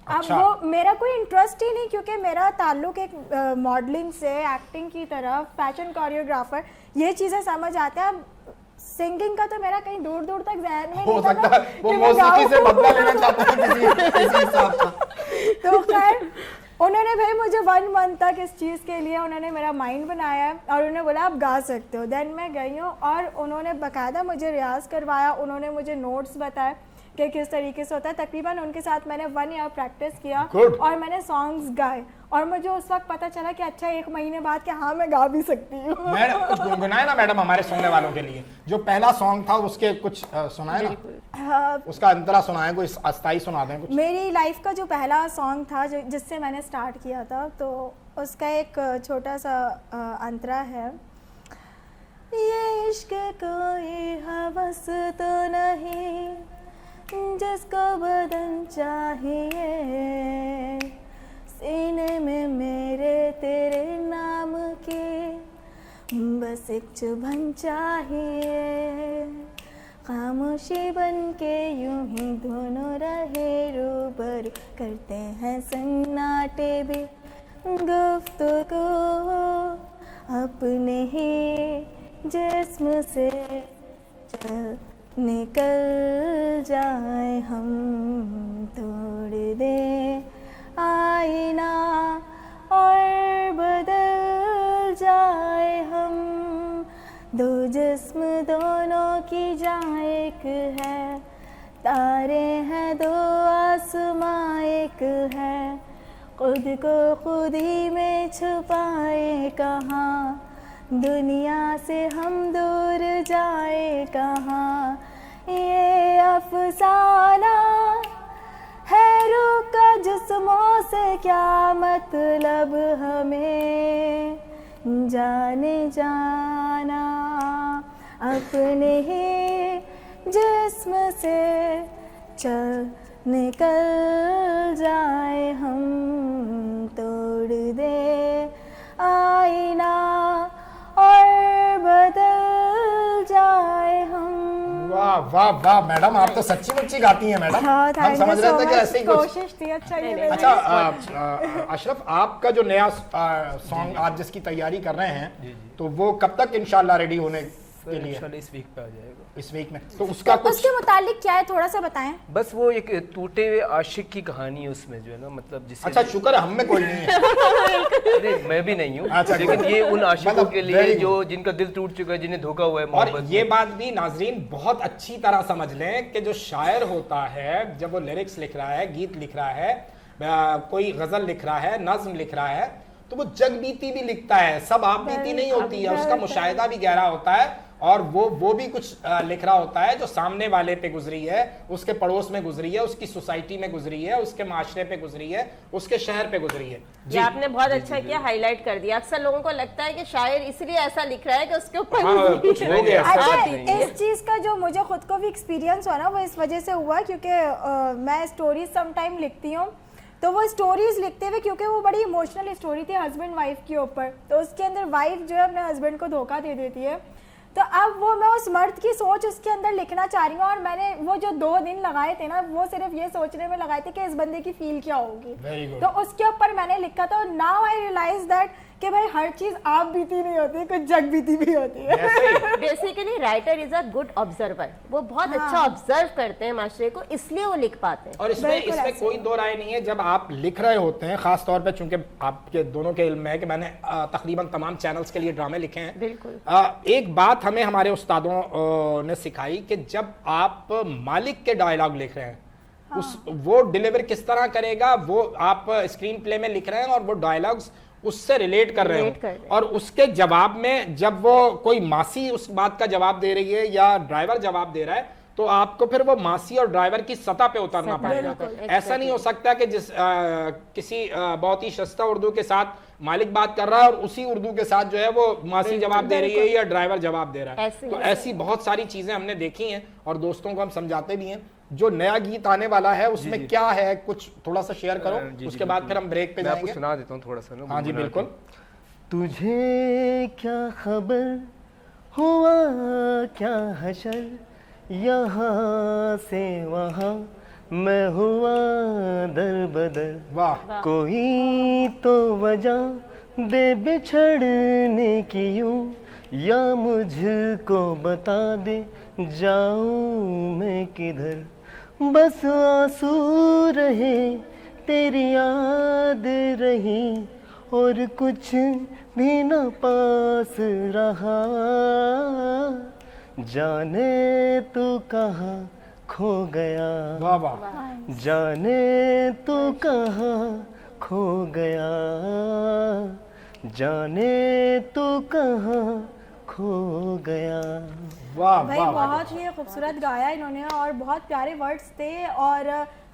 अच्छा। अब वो मेरा कोई इंटरेस्ट ही नहीं, क्योंकि मेरा ताल्लुक एक मॉडलिंग से, एक्टिंग की तरफ, फैशन कोरियोग्राफर, ये चीज़ें समझ आते हैं। अब सिंगिंग का तो मेरा कहीं दूर दूर तक ज़हन में हो नहीं था सकता ना है वो कि मैं मौसीकी से गाऊं। बदला लेना चाहता है किसी हिसाब का। तो खैर उन्होंने भाई मुझे 1 मंथ तक इस चीज़ के लिए उन्होंने मेरा माइंड बनाया है और उन्होंने बोला आप गा सकते हो। देन मैं गई हूँ और उन्होंने बाकायदा मुझे रियाज़ करवाया, उन्होंने मुझे नोट्स बताए कि किस तरीके से होता है। तकरीबन उनके साथ मैंने 1 ईयर प्रैक्टिस किया Good. और मैंने सॉन्ग्स गाए और मुझे उस वक्त पता चला कि अच्छा 1 महीने बाद कि हाँ मैं गा भी सकती हूँ। मैडम कुछ गुनगुनाए ना मैडम हमारे सुनने वालों के लिए, जो पहला सॉन्ग था उसके कुछ सुनाए ना, हाँ, उसका अंतरा सुनाए, कोई अस्थाई सुना दें कुछ। मेरी लाइफ का जो पहला सॉन्ग था जो जिससे मैंने स्टार्ट किया था, तो उसका एक छोटा सा अंतरा है। ये इश्क कोई हवस तो नहीं जिसको बदन चाहिए, सीने में मेरे तेरे नाम की बस एक चुभन चाहिए। खामोशी बन के यूं ही दोनों रहे रूबरू, करते हैं सन्नाटे भी गुफ्तगू अपने ही जिस्म से चल निकल जाए हम, तोड़ दे आईना और बदल जाए हम। दो जिस्म दोनों की जहाँ एक है, तारे हैं दो आसमां एक है, खुद को खुद ही में छुपाए कहाँ, दुनिया से हम दूर जाए कहाँ। ये अफसाना है रूह का जिस्मों से क्या मतलब हमें, जाने जाना अपने ही जिस्म से चल निकल जाए हम, तोड़ दे आईना और बदल जाए हम। वाह वाह वाह मैडम, आप तो सच्ची मुच्ची गाती हैं मैडम। हाँ, हम समझ रहे थे कि ऐसे ही कुछ। कोशिश थी। अच्छा ये मेरी- अच्छा अशरफ, आपका जो नया सॉन्ग आप जिसकी तैयारी कर रहे हैं, तो वो कब तक इंशाल्लाह रेडी होने के लिए? इंशाल्लाह इस वीक पे आ जाएगा। इस वीक में। तो उसका कुछ उसके मुतालिक क्या है थोड़ा सा बताएं। बस वो एक टूटे हुए आशिक की कहानी है उसमें, जो है ना, मतलब जिसे अच्छा शुक्र है हम में कोई नहीं है। अरे मैं भी नहीं हूँ, अच्छा, लेकिन ये उन आशिकों मतलब के लिए very जो जिनका दिल टूट चुका है, जिन्हें धोखा हुआ है और मोहब्बत ये में। बात भी नाजरीन बहुत अच्छी तरह समझ लें कि जो शायर होता है जब वो लिरिक्स लिख रहा है, गीत लिख रहा है, कोई गजल लिख रहा है, नज्म लिख रहा है, तो वो जग बीती भी लिखता है, सब आप बीती नहीं होती है, उसका मुशाहिदा भी गहरा होता है और वो भी कुछ लिख रहा होता है जो सामने वाले पे गुजरी है, उसके पड़ोस में गुजरी है, उसकी सोसाइटी में गुजरी है, उसके माशरे पे गुजरी है, उसके शहर पे गुजरी है। ये आपने बहुत अच्छा किया, हाईलाइट कर दिया। अक्सर लोगों को लगता है कि शायर इसलिए ऐसा लिख रहा है कि उसके ऊपर हाँ, कुछ हो गया। अच्छा, इस चीज का जो मुझे खुद को भी एक्सपीरियंस हुआ ना, वो इस वजह से हुआ क्योंकि मैं स्टोरीज सम टाइम लिखती हूँ, तो वो स्टोरीज लिखते हुए, क्योंकि वो बड़ी इमोशनल स्टोरी थी हस्बैंड वाइफ के ऊपर, तो उसके अंदर वाइफ जो है अपने हस्बैंड को धोखा दे देती है, तो अब वो मैं उस मर्द की सोच उसके अंदर लिखना चाह रही हूँ। और मैंने वो जो 2 दिन लगाए थे ना, वो सिर्फ ये सोचने में लगाए थे कि इस बंदे की फील क्या होगी, तो उसके ऊपर मैंने लिखा था। नाउ आई रियलाइज दैट कि भाई हर चीज आप बीती नहीं होती, कुछ जग बीती भी होती है। Basically writer is a good observer, वो बहुत अच्छा ऑब्जर्व करते हैं माशरे को, इसलिए वो लिख पाते हैं। और इसमें कोई दो राय नहीं है, जब आप लिख रहे होते हैं, खास तौर पे चूंकि आपके दोनों के इल्म में है कि मैंने तकरीबन तमाम चैनल्स के लिए ड्रामे लिखे हैं। बिल्कुल। एक बात हमें हमारे उस्तादों ने सिखाई कि जब आप मालिक के डायलॉग लिख रहे हैं, वो डिलीवर किस तरह करेगा, वो आप स्क्रीन प्ले में लिख रहे हैं और वो डायलॉग्स उससे रिलेट कर रहे हो, और उसके जवाब में जब वो कोई मासी उस बात का जवाब दे रही है या ड्राइवर जवाब दे रहा है, तो आपको फिर वो मासी और ड्राइवर की सतह पे उतरना पड़ेगा। ऐसा नहीं हो सकता कि किसी बहुत ही सस्ता उर्दू के साथ मालिक बात कर रहा है और उसी उर्दू के साथ जो है वो मासी जवाब दे रही है या ड्राइवर जवाब दे रहा है। तो ऐसी बहुत सारी चीजें हमने देखी हैं और दोस्तों को हम समझाते भी हैं। जो नया गीत आने वाला है उसमें क्या है, कुछ थोड़ा सा शेयर करो, उसके बाद फिर हम ब्रेक पे जाएंगे। मैं आपको सुना देता हूँ थोड़ा सा ना। हाँ जी बिल्कुल। तुझे क्या खबर हुआ क्या हशर, यहाँ से वहाँ मैं हुआ दर बदर, वाह। कोई तो वजह दे बिछड़ने की यूं, या मुझको बता दे जाऊं मैं किधर, बस आंसू रहे तेरी याद रही और कुछ भी न पास रहा, जाने तू कहाँ खो गया, वाह वाह। जाने तू कहाँ खो गया, जाने तू कहाँ खो गया। वाह भाई वाह। बहुत ही खूबसूरत गाया इन्होंने और बहुत प्यारे वर्ड्स थे। और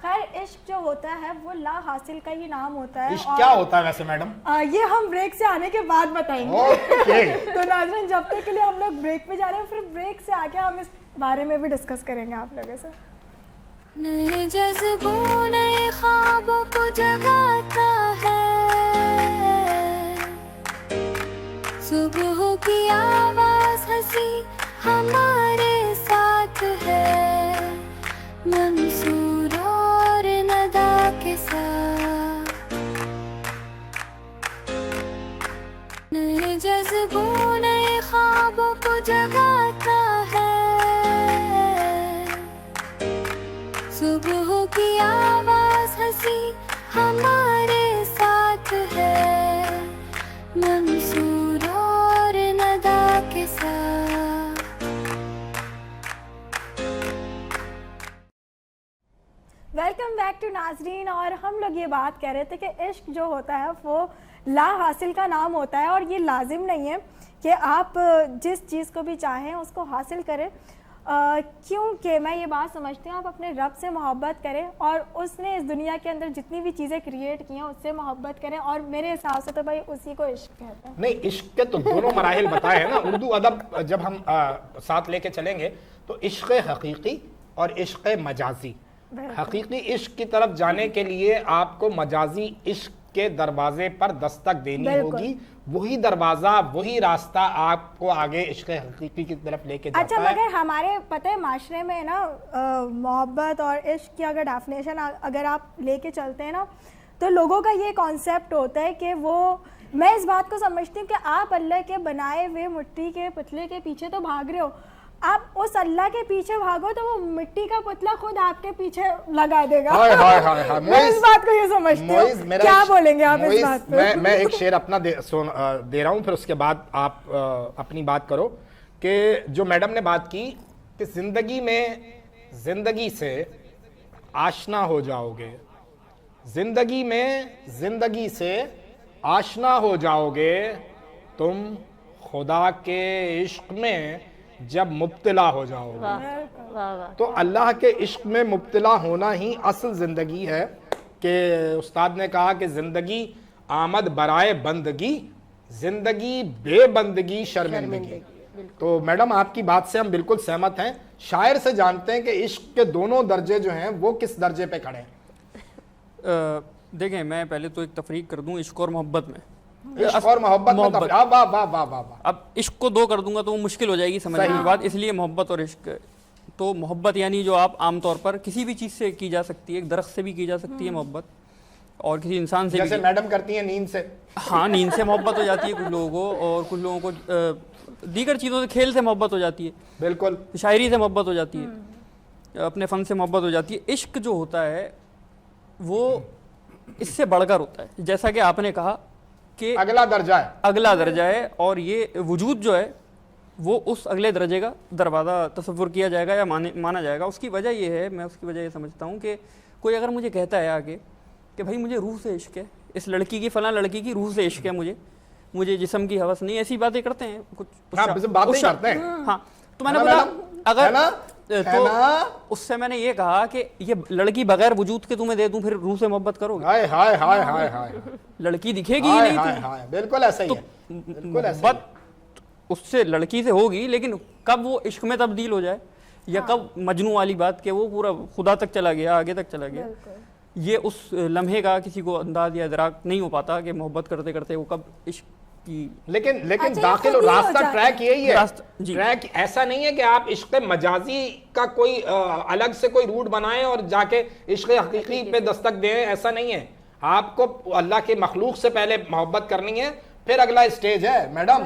खैर इश्क जो होता है वो ला हासिल का ही नाम होता है। इश्क और क्या होता है वैसे मैडम? ये हम ब्रेक से आने के बाद बताएंगे। ओके। तो नाज़रीन जब तक के लिए हम लोग ब्रेक पे जा रहे हैं, फिर ब्रेक से आके हम इस बारे में भी डिस्कस करेंगे आप लोगों से। नए जज्बों नए ख्वाबों को जगाता है, सुबह की आवाज हंसी हमारे साथ है, मंसूर और नदा के साथ। नए जज्बों नए ख्वाबों को जगाता है, सुबह की आवाज हंसी हमारे साथ है, मंसूर और नदा के साथ। वेलकम बैक टू नाजरीन। और हम लोग ये बात कह रहे थे कि इश्क जो होता है वो ला हासिल का नाम होता है, और ये लाजिम नहीं है कि आप जिस चीज़ को भी चाहें उसको हासिल करें, क्योंकि मैं ये बात समझती हूँ आप अपने रब से मोहब्बत करें और उसने इस दुनिया के अंदर जितनी भी चीज़ें क्रिएट की हैं उससे मोहब्बत करें, और मेरे हिसाब से तो भाई उसी को इश्क कहते हैं। नहीं, इश्क के तो दोनों मराहिल बताए हैं ना। उर्दू अदब जब हम साथ लेके चलेंगे तो इश्क हकीकी और इश्क मजाजी। हकीकी इश्क की तरफ जाने के लिए आपको मजाजी इश्क के दरवाजे पर दस्तक देनी होगी। वही दरवाजा, वही रास्ता आपको आगे इश्क हकीकी की तरफ लेके जाता अच्छा, है। मगर हमारे पता है माशरे में ना मोहब्बत और इश्क की अगर डेफिनेशन अगर आप लेके चलते हैं ना, तो लोगों का ये कॉन्सेप्ट होता है कि वो, मैं इस बात को समझती हूँ कि आप अल्लाह के बनाए हुए मिट्टी के पुतले के पीछे तो भाग रहे हो, आप उस अल्लाह के पीछे भागो तो वो मिट्टी का पुतला खुद आपके पीछे लगा देगा। हाय हाय हाय हाय। मैं इस बात को ये समझती हूँ। क्या बोलेंगे आप इस बात पे? मैं एक शेर अपना दे रहा हूँ, फिर उसके बाद आप अपनी बात करो। कि जो मैडम ने बात की कि जिंदगी में जिंदगी से आशना हो जाओगे, जिंदगी में जिंदगी से आशना हो जाओगे तुम, खुदा के इश्क में जब मुब्तला हो जाओगे। वाह वाह। तो अल्लाह के इश्क में मुब्तला होना ही असल ज़िंदगी है। कि उस्ताद ने कहा कि ज़िंदगी आमद बराए बंदगी, ज़िंदगी बेबंदगी शर्मिंदगी। तो मैडम आपकी बात से हम बिल्कुल सहमत हैं। शायर से जानते हैं कि इश्क के दोनों दर्जे जो हैं वो किस दर्जे पे खड़े हैं। देखें, मैं पहले तो एक तफरीक कर दूं इश्क और मोहब्बत में। इश्क और मोहब्बत में वाह वाह वाह वाह वाह। अब इश्क को दो कर दूंगा तो वो मुश्किल हो जाएगी समझने की बात, इसलिए मोहब्बत और इश्क। तो मोहब्बत यानी जो आप आमतौर पर किसी भी चीज़ से की जा सकती है, एक दरख्त से भी की जा सकती है मोहब्बत, और किसी इंसान से जैसे भी। मैडम करती हैं नींद से। हाँ, नींद से मोहब्बत हो जाती है कुछ लोगों को, और कुछ लोगों को दीगर चीज़ों से, खेल से मोहब्बत हो जाती है, बिल्कुल शायरी से मोहब्बत हो जाती है, अपने फ़न से मोहब्बत हो जाती है। इश्क जो होता है वो इससे बढ़कर होता है, जैसा कि आपने कहा कि अगला दर्जा है, अगला दर्जा है, और ये वजूद जो है वो उस अगले दर्जे का दरवाज़ा तसव्वुर किया जाएगा या माना जाएगा। उसकी वजह ये है, मैं उसकी वजह ये समझता हूँ कि कोई अगर मुझे कहता है आगे कि भाई मुझे रूह से इश्क है, इस लड़की की, फलां लड़की की रूह से इश्क है, मुझे जिस्म की हवस नहीं, ऐसी बातें करते हैं कुछ, बातें करते हैं। हाँ, तो मैंने बोला अगर तो उससे मैंने ये कहा कि ये लड़की बगैर वजूद के तुम्हें दे दूं, फिर रूह से मोहब्बत करोगे? हाय हाय हाय हाय हाय। लड़की दिखेगी ही नहीं। हाय हाय, बिल्कुल ऐसा ही है। मोहब्बत उससे लड़की से होगी, लेकिन कब वो इश्क में तब्दील हो जाए, या कब मजनू वाली बात के वो पूरा खुदा तक चला गया, आगे तक चला गया, ये उस लम्हे का किसी को अंदाज या इदराक नहीं हो पाता कि मोहब्बत करते करते वो कब इश्क की। लेकिन अच्छा, दाखिल रास्ता ट्रैक यही है। जी। ट्रैक ऐसा नहीं है कि आप इश्क मजाजी का कोई अलग से कोई रूट बनाएं और जाके इश्क हकीकी पे दस्तक दें, ऐसा नहीं है। आपको अल्लाह के मखलूक से पहले मोहब्बत करनी है, फिर अगला स्टेज है मैडम।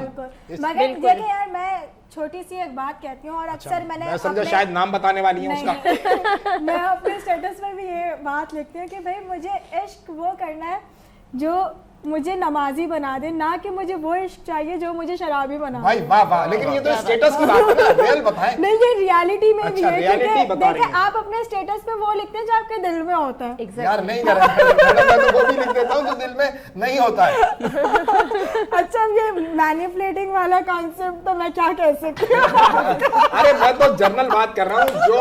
मगर देखिए यार, मैं छोटी सी एक बात कहती हूँ और अक्सर मैंने मैं समझा अपने- शायद नाम बताने वाली है उसका। नहीं, मैं अपने स्टेटस पर भी ये बात लिखती हूँ कि भाई मुझे इश्क वो करना है जो मुझे नमाजी बना दे, ना कि मुझे वो इश्क चाहिए जो मुझे शराबी बना भाई दे। वाह वाह, लेकिन ये तो स्टेटस की बात है ना, रियल बताएं। नहीं, ये रियलिटी में भी अच्छा, है, reality क्योंकि बता रही देखिए हैं। आप अपने स्टेटस पे वो लिखते हैं जो आपके दिल में होता है। यार नहीं कर रहा मैं तो वो भी लिख देता हूँ जो दिल में नहीं होता है। अच्छा, अब ये मैनिपुलेटिंग वाला कॉन्सेप्ट तो मैं क्या कह सकती हूँ। अरे मैं तो जनरल बात कर रहा हूँ जो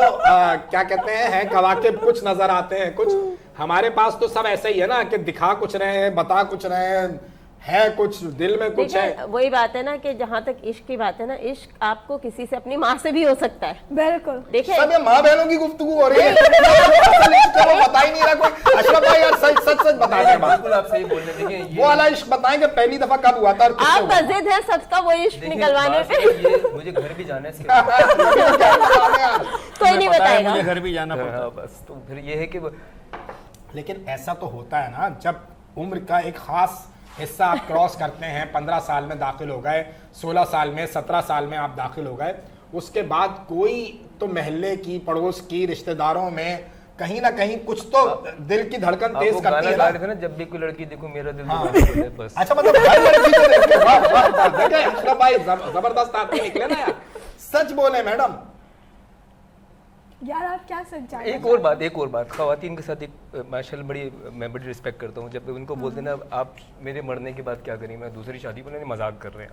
क्या कहते हैं कवाकिब कुछ नजर आते हैं, कुछ हमारे पास तो सब ऐसा ही है ना कि दिखा कुछ रहे हैं, बता कुछ रहे हैं, है कुछ दिल में कुछ है। देखिए वही बात है ना कि जहाँ तक इश्क की बात है ना, इश्क आपको किसी से अपनी माँ से भी हो सकता है। बिल्कुल। देखिए सब ये माँ बहनों की गुफ्तगू हो रही है, असल इश्क तो वो बता ही नहीं रहा कोई। अशरफ भाई यार सच सच सच बता दें बात। बिल्कुल आप सही बोल रहे हैं। देखिए वो वाला इश्क बताएं कि पहली दफा कब हुआ था और किससे आप हुआ? जिद है सबका वो इश्क देखिए, निकलवाने बात पे। है ये मुझे घर भी जाना है सिर्फ। कोई नहीं पता है बताएगा। मुझे घर भी जाना पड़ता है। हाँ, बस तो फिर ये है कि लेकिन ऐसा तो होता है ना, जब उम्र का एक खास हिस्सा आप क्रॉस करते हैं, 15 साल में दाखिल हो गए, 16 साल में, 17 साल में आप दाखिल हो गए, उसके बाद कोई तो महल्ले की, पड़ोस की, रिश्तेदारों में कहीं ना कहीं कुछ तो दिल की धड़कन तेज आपको करती गाना है गा ना। रहे थे ना, जब भी कोई लड़की देखो मेरा दिल हाँ। दीवाना है, बस। अच्छा मतलब हर लड़की को देखते, वाह वाह वाह, देखें अशरफ भाई जबरदस्त आदमी निकले ना यार, सच बोले मैडम। यार आप क्या सच्चाई। एक और बात खवातीन के साथ एक माशाल्लाह मैं बड़ी रिस्पेक्ट करता हूँ। जब उनको बोलते ना आप मेरे मरने के बाद क्या करें, मैं दूसरी शादी बोले नहीं, मजाक कर रहे हैं।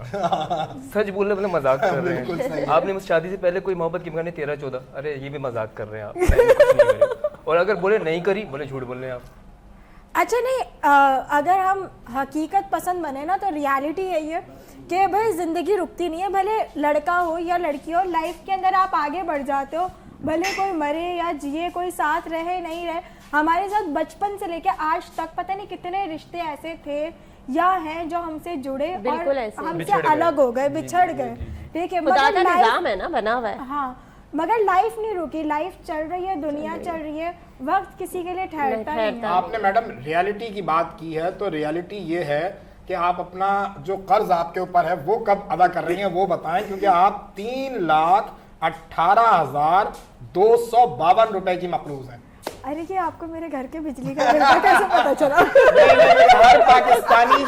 सच बोल रहे बोले मजाक कर रहे बिल्कुल सही हैं। है। आपने मुझ शादी से पहले कोई मोहब्बत की मकान 13-14, अरे ये भी मजाक कर रहे हैं आप, मैंने कुछ नहीं करी। और अगर बोले नहीं करी, बोले झूठ बोल रहे हैं आप। अच्छा नहीं, अगर हम हकीकत पसंद बने ना तो रियलिटी यही है कि भाई ज़िंदगी रुकती नहीं है। भले लड़का हो या लड़की हो, लाइफ के अंदर आप आगे बढ़ जाते हो, भले कोई मरे या जिए, कोई साथ रहे नहीं रहे। हमारे साथ बचपन से लेके आज तक पता नहीं कितने रिश्ते ऐसे थे या हैं जो हमसे जुड़े बिल्कुल और ऐसे। हमसे बिछड़ गए। अलग हो गए, बिछड़ गए। ठीक है, खुदा का life- निजाम है ना बना हुआ है। हाँ, मगर लाइफ नहीं रुकी, लाइफ चल रही है, दुनिया चल रही है, वक्त किसी के लिए ठहरता नहीं है। आपने मैडम रियलिटी की बात की है, तो रियलिटी ये है कि आप अपना जो कर्ज आपके ऊपर है वो कब अदा कर रही हैं वो बताएं, क्योंकि आप 3,18,252 रुपए की मकरूज हैं। अरे ये आपको मेरे घर के बिजली का बिल का कैसे पता चला? हर पाकिस्तानी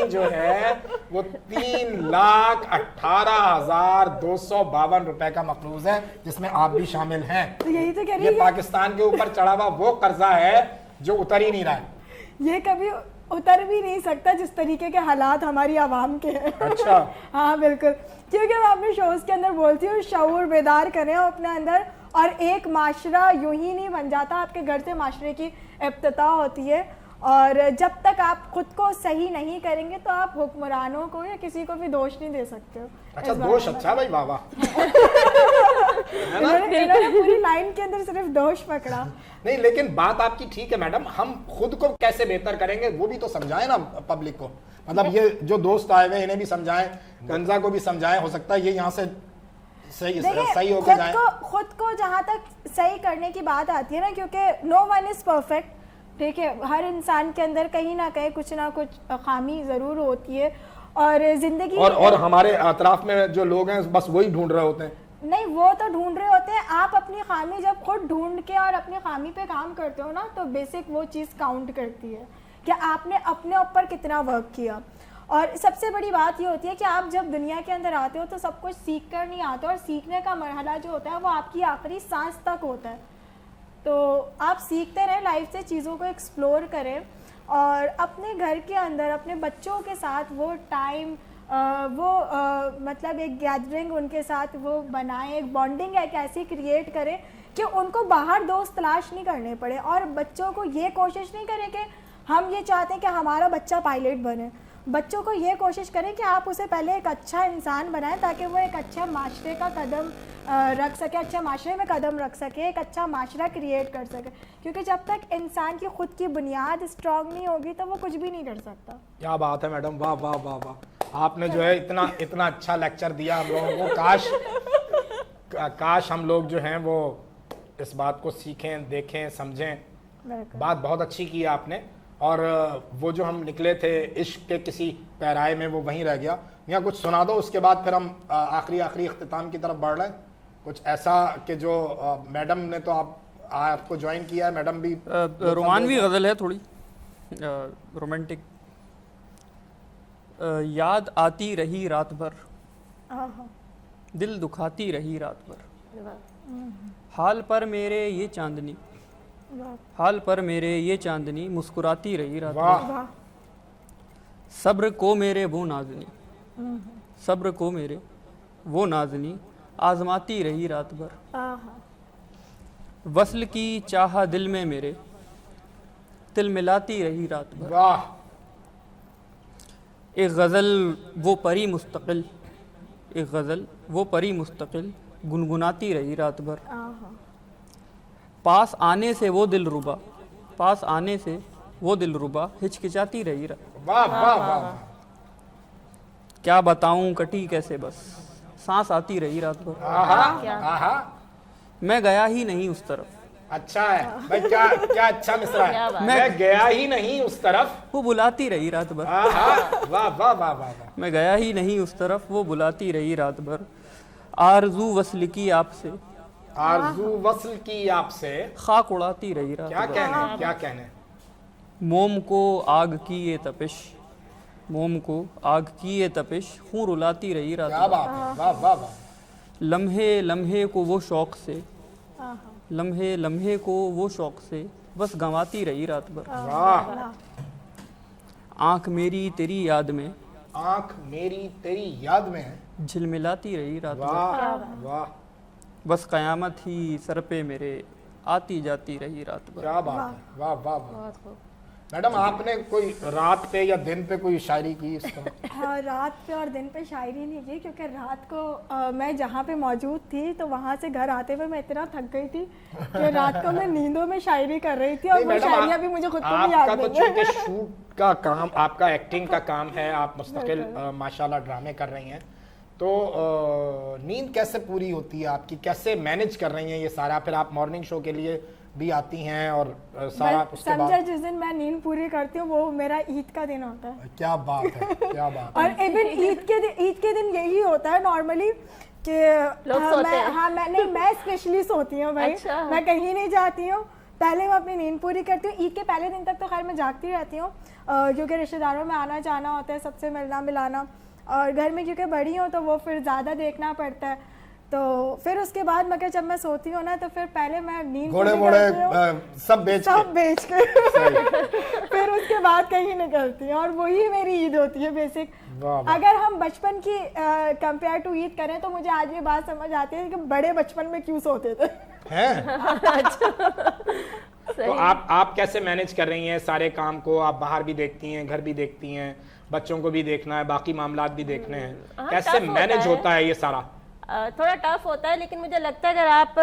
जो है वो 3,18,252 रुपए का मकरूज है, जिसमें आप भी शामिल हैं। तो यही तो कह रही ये है, पाकिस्तान के ऊपर चढ़ा हुआ वो कर्जा है जो उतर ही नहीं रहा है। ये कभी उतर भी नहीं सकता जिस तरीके के हालात हमारी आवाम के हैं। अच्छा। हाँ बिल्कुल, क्योंकि मैं अपने शोज के अंदर बोलती हूँ शऊर बेदार करें अपने अंदर, और एक माशरा यूं ही नहीं बन जाता, आपके घर से माशरे की इब्तिदा होती है। और जब तक आप खुद को सही नहीं करेंगे तो आप हुक्मरानों को या किसी को भी दोष नहीं दे सकते हो। अच्छा इस बारे दोष, में। अच्छा भाई वाह वाह। इन्होंने पूरी लाइन के अंदर सिर्फ दोष पकड़ा। नहीं लेकिन बात आपकी ठीक है मैडम, हम खुद को कैसे बेहतर करेंगे वो भी तो समझाएं ना पब्लिक को। मतलब ये जो दोस्त आए हुए इन्हें भी समझाएं, गंजा को भी समझाएं, हो सकता है ये यहाँ से सही देखिए, होकर जाए। खुद को जहाँ तक सही करने की बात आती है ना, क्योंकि नो वन इज परफेक्ट। ठीक है, हर इंसान के अंदर कहीं ना कहीं कुछ ना कुछ खामी जरूर होती है, और जिंदगी और हमारे अतराफ में जो लोग हैं बस वही ढूंढ रहे होते हैं। नहीं, वो तो ढूंढ रहे होते हैं। आप अपनी खामी जब खुद ढूंढ के और अपनी खामी पे काम करते हो ना, तो बेसिक वो चीज़ काउंट करती है कि आपने अपने ऊपर कितना वर्क किया। और सबसे बड़ी बात ये होती है कि आप जब दुनिया के अंदर आते हो तो सब कुछ सीख कर नहीं आते, और सीखने का मरहला जो होता है वो आपकी आखिरी सांस तक होता है। तो आप सीखते रहें, लाइफ से चीज़ों को एक्सप्लोर करें, और अपने घर के अंदर अपने बच्चों के साथ वो टाइम मतलब एक गैदरिंग उनके साथ वो बनाएं, एक बॉन्डिंग एक ऐसी क्रिएट करें कि उनको बाहर दोस्त तलाश नहीं करने पड़े। और बच्चों को ये कोशिश नहीं करें कि हम ये चाहते हैं कि हमारा बच्चा पायलट बने। बच्चों को ये कोशिश करें कि आप उसे पहले एक अच्छा इंसान बनाएं, ताकि वो एक अच्छा माशरे का कदम रख सके, अच्छा माशरे में कदम रख सके, एक अच्छा माशरा क्रिएट कर सके। क्योंकि जब तक इंसान की खुद की बुनियाद स्ट्रांग नहीं होगी तो वो कुछ भी नहीं कर सकता। क्या बात है मैडम, वाह वाह वाह वाह। आपने जो है इतना अच्छा लेक्चर दिया हम लोगों को। काश हम लोग जो हैं वो इस बात को सीखें, देखें, समझें। बात बहुत अच्छी की है आपने। और वो जो हम निकले थे इश्क के किसी पैराए में, वो वहीं रह गया। यहाँ कुछ सुना दो, उसके बाद फिर हम आखिरी इख्तिताम की तरफ बढ़ रहे हैं। कुछ ऐसा कि जो मैडम ने तो आपको ज्वाइन किया है, मैडम भी रोमानवी गज़ल है थोड़ी रोमांटिक। याद आती रही रात भर, दिल दुखाती रही रात भर, हाल पर मेरे ये चांदनी, हाल पर मेरे ये चांदनी मुस्कुराती रही रात भर। सब्र को मेरे वो नाज़नी, सब्र को मेरे वो नाज़नी आजमाती रही रात भर। वस्ल की चाह दिल में मेरे तिल मिलाती रही रात भर। वाह। एक गज़ल वो परी मुस्तकिल, एक गज़ल वो परी मुस्तकिल गुनगुनाती रही रात भर। पास आने से वो दिल रुबा, पास आने से वो दिल रुबा हिचकिचाती रही रात। वाह वाह वाह। क्या बताऊं कटी कैसे बस सांस आती रही रात भर। आहा। मैं गया ही नहीं उस तरफ, अच्छा है भाई, क्या क्या अच्छा मिसरा है। मैं गया ही नहीं उस तरफ, वो बुलाती रही रात भर। वाह वाह वाह वाह वाह। मैं गया ही नहीं उस तरफ, वो बुलाती रही रात भर। आरज़ू वस्ल की आपसे, आरज़ू वस्ल की आपसे खाक उड़ाती रही रात क्या भर। कहने, क्या कहने। मोम को आग की ये तपिश, मोम को आग की ये तपिश खून रुलाती रही रात क्या भर। बात है, वाह वाह वाह। लम्हे लम्हे को वो शौक से, लम्हे लम्हे को वो शौक से बस गंवाती रही रात भर। वाह। आंख मेरी तेरी याद में, आंख मेरी तेरी याद में है, झिलमिलाती रही रात भर। वाह वाह। बस कयामत ही सर पे मेरे आती जाती रही रात भर। क्या बात है, वाह वाह वाह। मैडम आपने कोई रात पे या दिन पे कोई शायरी की इस तरह? हाँ, रात पे और दिन पे शायरी नहीं की, क्योंकि रात को मैं जहाँ पे मौजूद थी तो वहाँ से घर आते हुए मैं इतना थक गई थी कि रात को मैं नींदों में शायरी कर रही थी, और वो शायरियाँ भी मुझे खुद को भी याद आपका तो नहीं है। चूंकि शूट का काम, आपका एक्टिंग का काम है, आप मुस्तकिल माशाल्लाह ड्रामे कर रही हैं, तो नींद कैसे पूरी होती है आपकी, कैसे मैनेज कर रही हैं ये सारा? फिर आप मॉर्निंग शो के लिए भी आती हैं और सारा उसके समझा, बाद जिस दिन मैं नींद पूरी करती हूँ वो मेरा ईद का दिन होता है। क्या बात है, क्या बात है। और इवन ईद के दिन यही होता है नॉर्मली कि लोग सोते हैं। मैं स्पेशली सोती हूँ भाई। अच्छा। मैं कहीं नहीं जाती हूँ, पहले मैं अपनी नींद पूरी करती हूँ। ईद के पहले दिन तक तो खैर मैं जागती रहती हूँ, क्योंकि रिश्तेदारों में आना जाना होता है, सबसे मिलना मिलाना, और घर में क्योंकि बड़ी हूँ तो वो फिर ज़्यादा देखना पड़ता है। तो फिर उसके बाद मगर जब मैं सोती हूँ ना, तो फिर पहले मैं नींद घोड़े पूरी वोड़े करती हूँ, सब बेच के फिर उसके बाद कहीं निकलती है, और वही मेरी ईद होती है बेसिक। वाह वाह। अगर हम बचपन की कंपेयर टू ईद करें तो मुझे आज ये बात समझ आती है कि बड़े बचपन में क्यों सोते थे। हैं? तो आप कैसे मैनेज कर रही हैं सारे काम को? आप बाहर भी देखती हैं, घर भी देखती हैं, बच्चों को भी देखना है, बाकी मामलात भी देखने हैं, कैसे मैनेज होता है ये सारा? थोड़ा टफ होता है, लेकिन मुझे लगता है अगर आप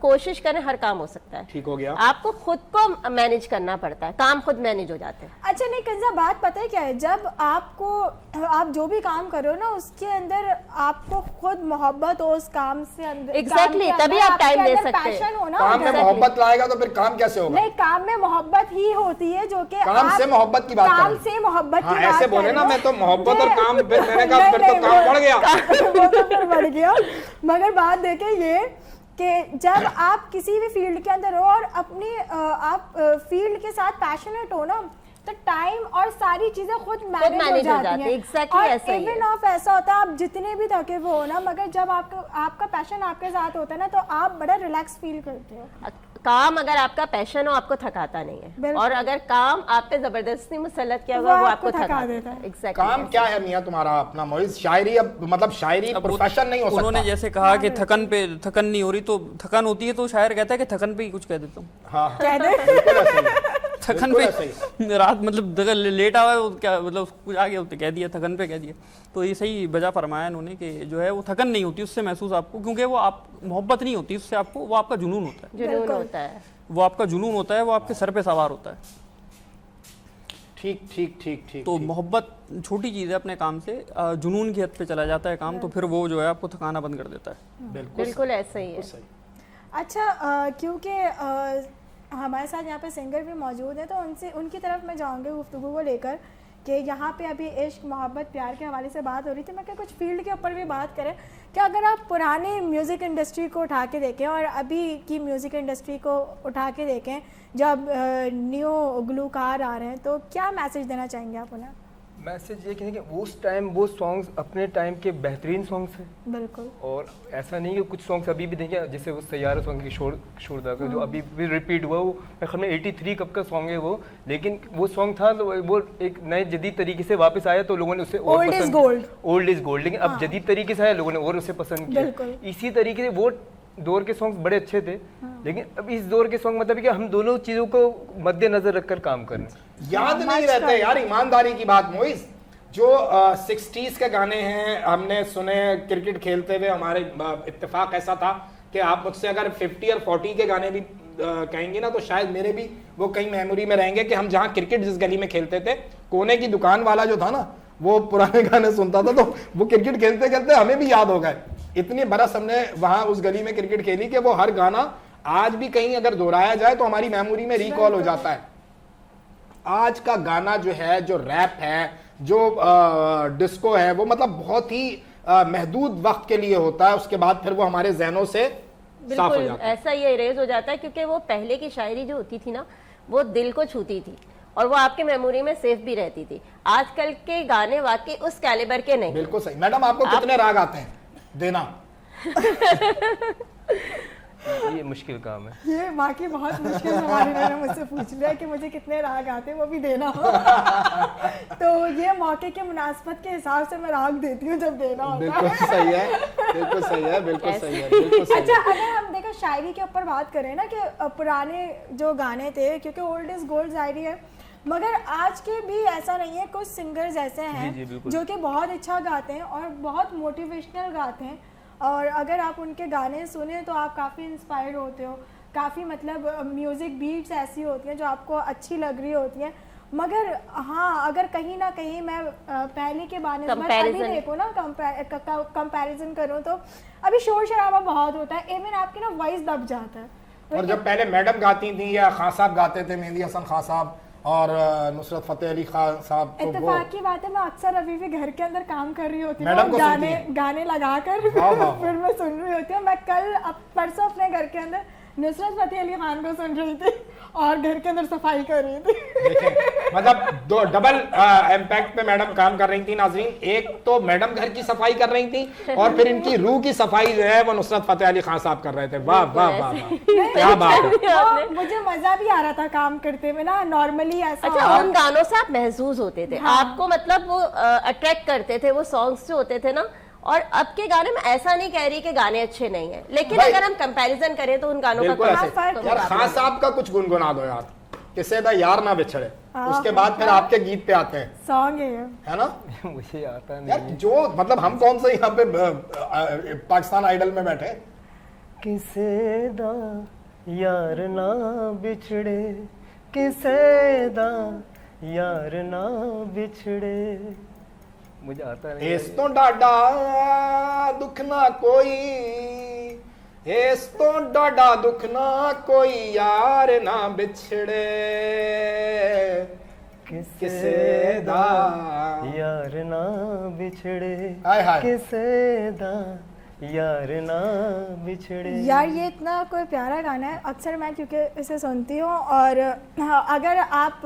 कोशिश करें हर काम हो सकता है। ठीक हो गया। आपको खुद को मैनेज करना पड़ता है, काम खुद मैनेज हो जाते हैं। अच्छा नहीं कंजा, बात पता है क्या है, जब आप जो भी काम करो ना उसके अंदर आपको खुद मोहब्बत हो उस काम से अंदर। Exactly, तभी आप टाइम दे सकते हैं। पैशन हो ना काम में मोहब्बत लाएगा तो फिर काम कैसे होगा? नहीं, काम में मोहब्बत ही होती है, जो कि काम से मोहब्बत की बात कर रहे काम हैं। से मोहब्बत की हाँ, बात ऐसे कर बोले रहे ना, हो। मैं तो मोहब्बत और काम, फिर मैंने कहा नहीं, फिर तो नहीं, काम बढ़ गया। वो तो फिर बढ़ गया। मगर बात देखें ये कि जब आप किसी भी फील्ड के अंदर हो और अपनी आप फील्ड के साथ पैशनेट हो ना, तो टाइम और सारी चीजें खुद मैनेज हो जाती हैं। Exactly, और ऐसा ही है। इवन ऑफ ऐसा होता है, आप जितने भी थके हुए हो ना, मगर जब आपका पैशन आपके साथ होता है ना, तो आप बड़ा रिलैक्स फील करते हो। काम अगर आपका पैशन हो आपको थकाता नहीं है, बिल्कुल। और अगर काम आप पे जबरदस्ती मुसल्लत किया हुआ वो आपको थका देता है। Exactly, काम ऐसा। क्या है मियाँ तुम्हारा अपना मोइज? शायरी, अब मतलब शायरी प्रोफेशन नहीं हो सकता। उन्होंने जैसे कहा कि थकन नहीं हो रही, तो थकन होती है तो शायर कहता है कि थकन पे ही कुछ कह देता हूँ। हाँ, कह दे। बिल्कुल ऐसे ही है। थकन बिल्कुल ऐसे ही। पे रात मतलब अगर लेटा हुआ है वो क्या मतलब कुछ आ गया तो कह दिया, थकन पे कह दिया। तो ये सही बजा फरमाया उन्होंने कि जो है वो थकन नहीं होती उससे महसूस आपको, क्योंकि वो आप मोहब्बत नहीं होती उससे आपको, वो आपका जुनून होता है, जुनून होता है, वो आपका जुनून होता है, वो आपके सर पे सवार होता है। ठीक ठीक ठीक ठीक। तो मोहब्बत छोटी चीज़ है अपने काम से, जुनून की हद पे चला जाता है काम, तो फिर वो जो है आपको थकाना बंद कर देता है। बिल्कुल बिल्कुल ऐसा ही है। अच्छा, क्योंकि हमारे साथ यहाँ पे सिंगर भी मौजूद हैं, तो उनसे उनकी तरफ मैं जाऊँगी गुफ्तगू को लेकर कि यहाँ पे अभी इश्क मोहब्बत प्यार के हवाले से बात हो रही थी। मैं क्या कुछ फील्ड के ऊपर भी बात करें कि अगर आप पुराने म्यूज़िक इंडस्ट्री को उठा के देखें और अभी की म्यूज़िक इंडस्ट्री को उठा के देखें, जब न्यू गुलूकार आ रहे हैं, तो क्या मैसेज देना चाहेंगे आप उन्हें? मैसेज ये कि उस टाइम वो सॉन्ग्स अपने टाइम के बेहतरीन सॉन्ग्स हैं। बिल्कुल। और ऐसा नहीं कि कुछ सॉन्ग्स अभी भी देखें, जैसे वो सैयारा सॉन्ग की शोरदा का जो अभी भी रिपीट हुआ, वो मेरे ख्याल में 83 कब का सॉन्ग है वो, लेकिन वो सॉन्ग था तो वो एक नए जदीद तरीके से वापस आया तो लोगों ने उसे और old is gold. Old is gold, लेकिन अब जदीद तरीके से आया, लोगों ने और उसे पसंद किया। इसी तरीके से वो दौर के सॉन्ग्स बड़े अच्छे थे, लेकिन अब इस दौर के सॉन्ग मतलब कि हम दोनों चीज़ों को मद्देनजर रखकर काम कर रहे हैं। याद नहीं रहते यार, ईमानदारी की बात मोइस, जो 60s के गाने हैं हमने सुने क्रिकेट खेलते हुए, हमारे इत्तेफाक ऐसा था कि आप मुझसे अगर 50 और 40 के गाने भी कहेंगे ना, तो शायद मेरे भी वो कई मेमोरी में रहेंगे कि हम जहाँ क्रिकेट जिस गली में खेलते थे, कोने की दुकान वाला जो था ना, वो पुराने गाने सुनता था, तो वो क्रिकेट खेलते खेलते हमें भी याद हो गए। इतनी बरस हमने वहाँ उस गली में क्रिकेट खेली कि वो हर गाना आज भी कहीं अगर दोहराया जाए तो हमारी मेमोरी में रिकॉल हो जाता है। आज का गाना जो है, जो रैप है, जो डिस्को है, वो मतलब बहुत ही महदूद वक्त के लिए होता है, उसके बाद फिर वो हमारे जहनों से साफ हो जाता है। ऐसा ये इरेज हो जाता है, क्योंकि वो पहले की शायरी जो होती थी ना, वो दिल को छूती थी और वो आपके मेमोरी में सेफ भी रहती थी। आजकल के गाने वाकई उस कैलिबर के नहीं। बिल्कुल सही। मैडम आपको कितने राग आते हैं देना? ये मुश्किल काम है, ये वाकई बहुत मुश्किल सवाल मैंने मुझसे पूछ लिया कि मुझे कितने राग आते हैं, वो भी देना हो। तो ये मौके के मुनासबत के हिसाब से मैं राग देती हूँ जब देना होता है। बिल्कुल सही है, बिल्कुल सही है, बिल्कुल सही है, बिल्कुल सही है। अच्छा, अगर हम देखो शायरी के ऊपर बात करें ना कि पुराने जो गाने थे, क्योंकि ओल्ड इज गोल्ड जाहिर है, मगर आज के भी ऐसा नहीं है, कुछ सिंगर्स ऐसे हैं जो कि बहुत अच्छा गाते हैं और बहुत मोटिवेशनल गाते हैं, और अगर आप उनके गाने सुने तो आप काफ़ी इंस्पायर्ड होते हो, काफ़ी मतलब म्यूज़िक बीट्स ऐसी होती हैं जो आपको अच्छी लग रही होती हैं। मगर हाँ, अगर कहीं ना कहीं मैं पहले के बारे में अभी देखो ना, कंपैरिजन करूँ तो अभी शोर शराबा बहुत होता है, इवन आपकी ना वॉइस दब जाता है। और जब पहले मैडम गाती थी या खान साहब गाते थे, मेहंदी हसन खान साहब और नुसरत फतेह अली खान साहब, तो इत्तेफाक की बात है, मैं अक्सर अभी भी घर के अंदर काम कर रही होती मैडम हूँ, गाने लगाकर फिर मैं सुन रही होती हूँ। मैं कल परसों अपने घर के अंदर नुसरत फतेह अली खान को सुन रही थी और घर के अंदर सफाई कर रही थी। देखिए, मतलब दो डबल इम्पैक्ट पे मैडम काम कर रही थी नाजरीन। एक तो मैडम घर की सफाई कर रही थी और फिर इनकी रूह की सफाई जो है वो नुसरत फतेह अली खान साहब कर रहे थे। वाह वाह वाह, क्या बात है। मुझे मजा भी आ रहा था काम करते हुए ना, नॉर्मली ऐसा। अच्छा, उन गानों से आप महसूस होते थे, आपको मतलब वो अट्रैक्ट करते थे, वो सॉन्ग्स जो होते थे ना। और अब के गाने में ऐसा नहीं कह रही कि गाने अच्छे नहीं हैं, लेकिन अगर हम कंपैरिजन करें तो उन गानों का फर्क। यार खान साहब का कुछ गुनगुना दो यार, किसे दा यार ना बिछड़े, उसके बाद फिर आपके गीत पे आते हैं सॉन्ग है ना। मुझे आता नहीं यार, जो मतलब हम कौन से यहाँ पे पाकिस्तान आइडल में बैठे। किसे दा यार ना बिछड़े, किसे दा यार ना बिछड़े, मुझे आता नहीं। इस तो डाडा दुख ना कोई, इस तो डाडा दुख ना कोई, यार ना बिछड़े, किसे दा यार ना बिछड़े, हाय हाय, किसे दा यार ना बिछड़े। यार ये इतना कोई प्यारा गाना है, अक्सर मैं क्योंकि इसे सुनती हूँ। और हाँ, अगर आप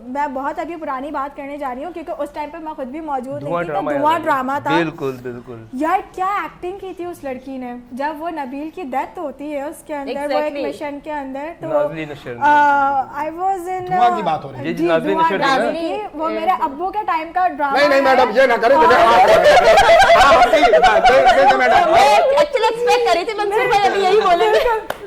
मैं बहुत अभी पुरानी बात करने जा रही हूँ क्योंकि उस टाइम पे मैं खुद भी मौजूद नहीं थी, तो धुआं ड्रामा था। बिल्कुल बिल्कुल यार क्या एक्टिंग की थी उस लड़की ने, जब वो नबील की डेथ होती है उसके अंदर, वो एक मिशन के अंदर, तो आई वाज इन धुआं की बात हो रही है, वो मेरे अब्बू के टाइम का ड्रामा। नहीं मैडम, ये ना करें। एक्चुअली एक्सपेक्ट करी थी मंसूर भाई अभी यही बोलेंगे।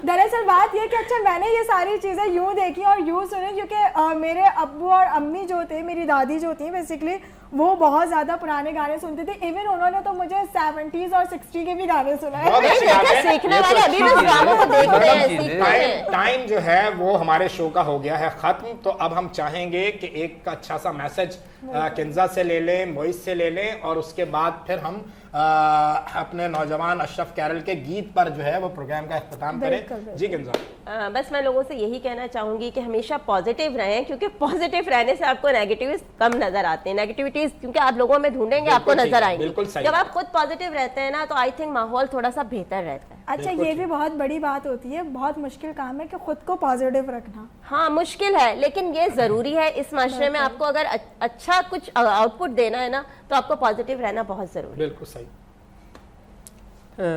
दरअसल बात ये कि अच्छा मैंने ये सारी चीज़ें यूँ देखी और यूँ सुनी, क्योंकि मेरे अब्बू और अम्मी जो थे, मेरी दादी जो थी बेसिकली, वो बहुत ज़्यादा पुराने गाने सुनते थे। इवन उन्होंने तो मुझे 70s और 60 के भी गाने सुनाए। बहुत अच्छी बात है। सीखने ये तो वाले अभी भी अच्छी ड्रामों को देख रहे हैं, सीखते हैं। टाइम जो है वो हमारे शो का हो गया है खत्म, तो अब हम चाहेंगे कि एक अच्छा सा मैसेज किंजा से ले लें, मोइस से ले लें, और उसके बाद फिर हम अपने नौजवान अशरफ कैरल के गीत पर जो है वो प्रोग्राम का इख्तिताम करें। जी किंजा। बस मैं लोगों से यही कहना चाहूंगी कि हमेशा पॉजिटिव रहें, क्योंकि पॉजिटिव रहने से आपको नेगेटिविटीज कम नजर आते हैं। नेगेटिविटीज क्योंकि आप लोगों में ढूंढेंगे आपको नजर आएंगे। बिल्कुल सही। जब आप खुद पॉजिटिव रहते हैं ना, तो आई थिंक माहौल थोड़ा सा बेहतर रहता है। अच्छा, ये भी बहुत बड़ी बात होती है, बहुत मुश्किल काम है कि खुद को पॉजिटिव रखना। हाँ, मुश्किल है, लेकिन ये जरूरी है। इस माशरे में आपको अगर अच्छा कुछ आउटपुट देना है ना, तो आपको पॉजिटिव रहना बहुत जरूरी है। बिल्कुल सही।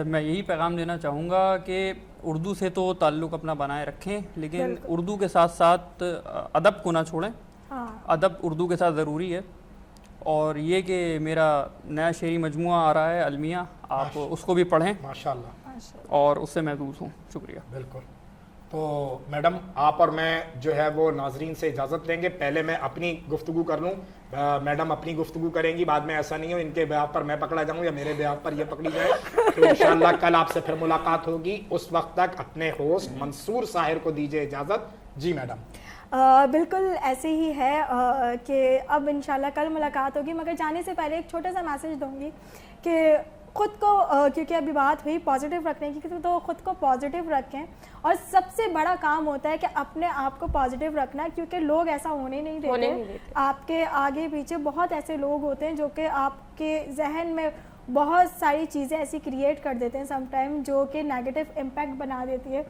मैं यही पैगाम देना चाहूँगा कि उर्दू से तो ताल्लुक़ अपना बनाए रखें, लेकिन उर्दू के साथ साथ अदब को ना छोड़ें। अदब उर्दू के साथ ज़रूरी है। और ये कि मेरा नया शेरी मजमुआ आ रहा है अलमिया, आप उसको भी पढ़ें माशाल्लाह, और उससे महसूस हूँ। शुक्रिया। बिल्कुल। तो मैडम, आप और मैं जो है वो नाजरीन से इजाज़त लेंगे। पहले मैं अपनी गुफ्तगू कर लूँ, मैडम अपनी गुफ्तगू करेंगी, बाद में ऐसा नहीं हो इनके ब्याह पर मैं पकड़ा जाऊँ या मेरे ब्याह पर ये पकड़ी जाए। तो इंशाल्लाह कल आपसे फिर मुलाकात होगी। उस वक्त तक अपने होस्ट मंसूर साहिर को दीजिए इजाज़त। जी मैडम। बिल्कुल ऐसे ही है कि अब इंशाल्लाह कल मुलाकात होगी, मगर जाने से पहले एक छोटा सा मैसेज दूंगी कि खुद को क्योंकि अभी बात हुई पॉजिटिव रखने की, तो खुद को पॉजिटिव रखें। और सबसे बड़ा काम होता है कि अपने आप को पॉजिटिव रखना, क्योंकि लोग ऐसा होने नहीं देते। आपके आगे पीछे बहुत ऐसे लोग होते हैं जो कि आपके जहन में बहुत सारी चीज़ें ऐसी क्रिएट कर देते हैं समटाइम, जो कि नेगेटिव इम्पैक्ट बना देती है।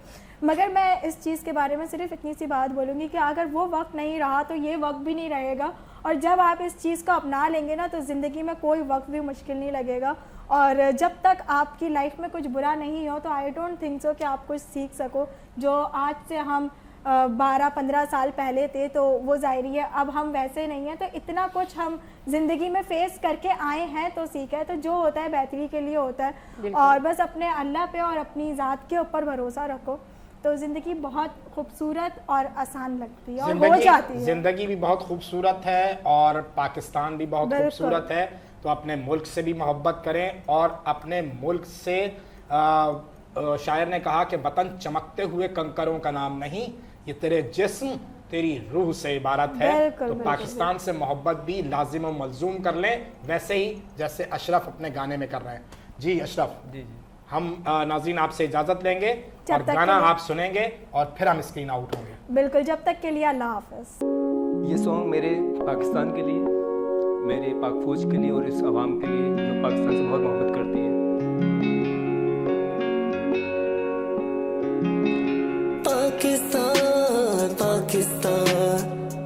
मगर मैं इस चीज़ के बारे में सिर्फ इतनी सी बात बोलूँगी कि अगर वो वक्त नहीं रहा तो ये वक्त भी नहीं रहेगा। और जब आप इस चीज़ को अपना लेंगे ना, तो ज़िंदगी में कोई वक्त भी मुश्किल नहीं लगेगा। और जब तक आपकी लाइफ में कुछ बुरा नहीं हो, तो आई डोंट थिंक सो कि आप कुछ सीख सको। जो आज से हम 12-15 साल पहले थे, तो वो ज़ाहिरी है अब हम वैसे नहीं हैं। तो इतना कुछ हम ज़िंदगी में फ़ेस करके आए हैं, तो सीखा है। तो जो होता है बेहतरी के लिए होता है। और बस अपने अल्लाह पे और अपनी ज़ात के ऊपर भरोसा रखो, तो ज़िंदगी बहुत खूबसूरत और आसान लगती है और हो जाती है। ज़िंदगी भी बहुत खूबसूरत है और पाकिस्तान भी बहुत खूबसूरत है। तो अपने मुल्क से भी मोहब्बत करें, और अपने मुल्क से शायर ने कहा कि वतन चमकते हुए कंकरों का नाम नहीं, ये तेरे जिस्म तेरी रूह से इबारत है। तो पाकिस्तान से मोहब्बत भी लाजिम और मलजूम कर लें, वैसे ही जैसे अशरफ अपने गाने में कर रहे हैं। जी अशरफ, जी हम नाज़रीन आपसे इजाज़त लेंगे और गाना आप सुनेंगे और फिर हम स्क्रीन आउट होंगे। बिल्कुल, जब तक के लिए अल्लाह हाफ़िज़। ये सॉन्ग मेरे पाकिस्तान के लिए, मेरे पाक फौज के लिए और इस आवाम के लिए जो पाकिस्तान से बहुत मोहब्बत करती है। पाकिस्तान पाकिस्तान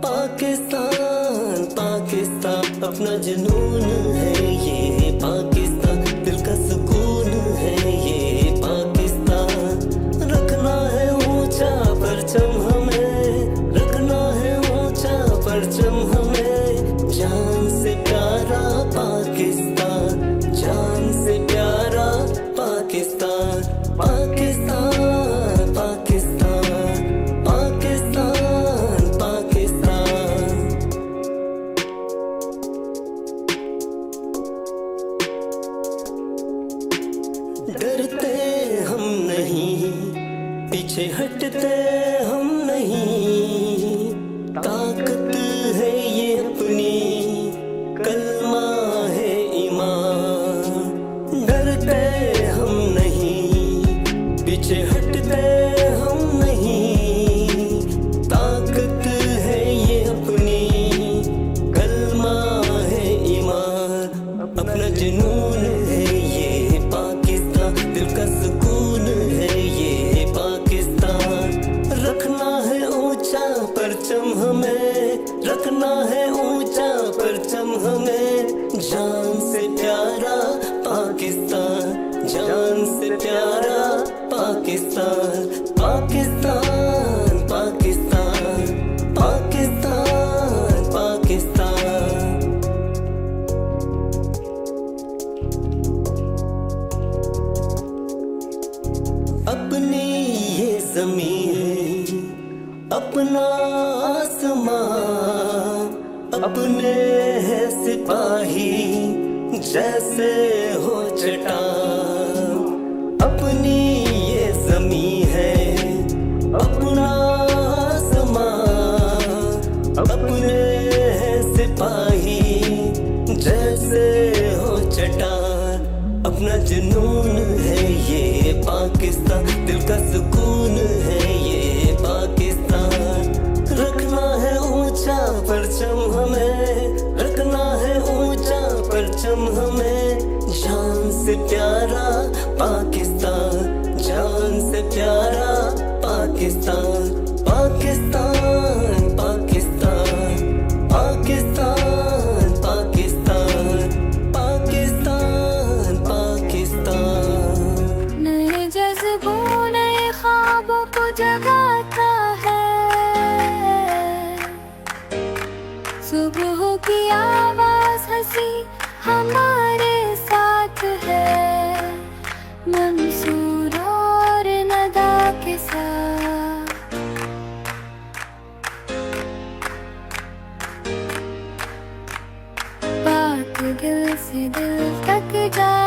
पाकिस्तान पाकिस्तान अपना जुनून है ये पाकिस्तान, दिल का सुकून है ये पाकिस्तान। रखना है ऊंचा परचम हमें, रखना है ऊंचा परचम हमें। जान से प्यारा पाकिस्तान, जान से प्यारा पाकिस्तान। पाकिस्तान पाकिस्तान पाकिस्तान पाकिस्तान। डरते हम नहीं, पीछे हटते हम नहीं। ताकत है ये अपनी, कलमा है ईमान। डरते हम नहीं, पीछे हटते हम नहीं। ताकत है ये अपनी, कलमा है ईमान। अपना जुनून है ये पाकिस्तान, दिल का सुकून है ये पाकिस्तान। रखना है ऊंचा परचम हमें, रखना है ऊंचा परचम हमें। जान से प्यारा पाकिस्तान, जान से प्यारा पाकिस्तान। पाकिस्तान पाकिस्तान पाकिस्तान पाकिस्तान। अपनी ये ज़मीन, अपना आसमां, अपने है सिपाही। जैसे हो चट्टान। अपनी ये ज़मीं है, अपना आसमां, अपने हैं सिपाही जैसे हो चट्टान। अपना जुनून है ये पाकिस्तान, दिल का सुकून है ये पाकिस्तान। रखना है ऊंचा परचम हमें, रखना है ऊंचा परचम हमें। जान से प्यारा पाकिस्तान, जान से प्यारा पाकिस्तान। पाकिस्तान पाकिस्तान पाकिस्तान पाकिस्तान पाकिस्तान पाकिस्तान। नए जज्बों नए ख्वाबों को जगाता है, सुबह की आवाज हंसी हमारे साथ है, मंसूर और नदा के साथ। पाक दिल से दिल तक जा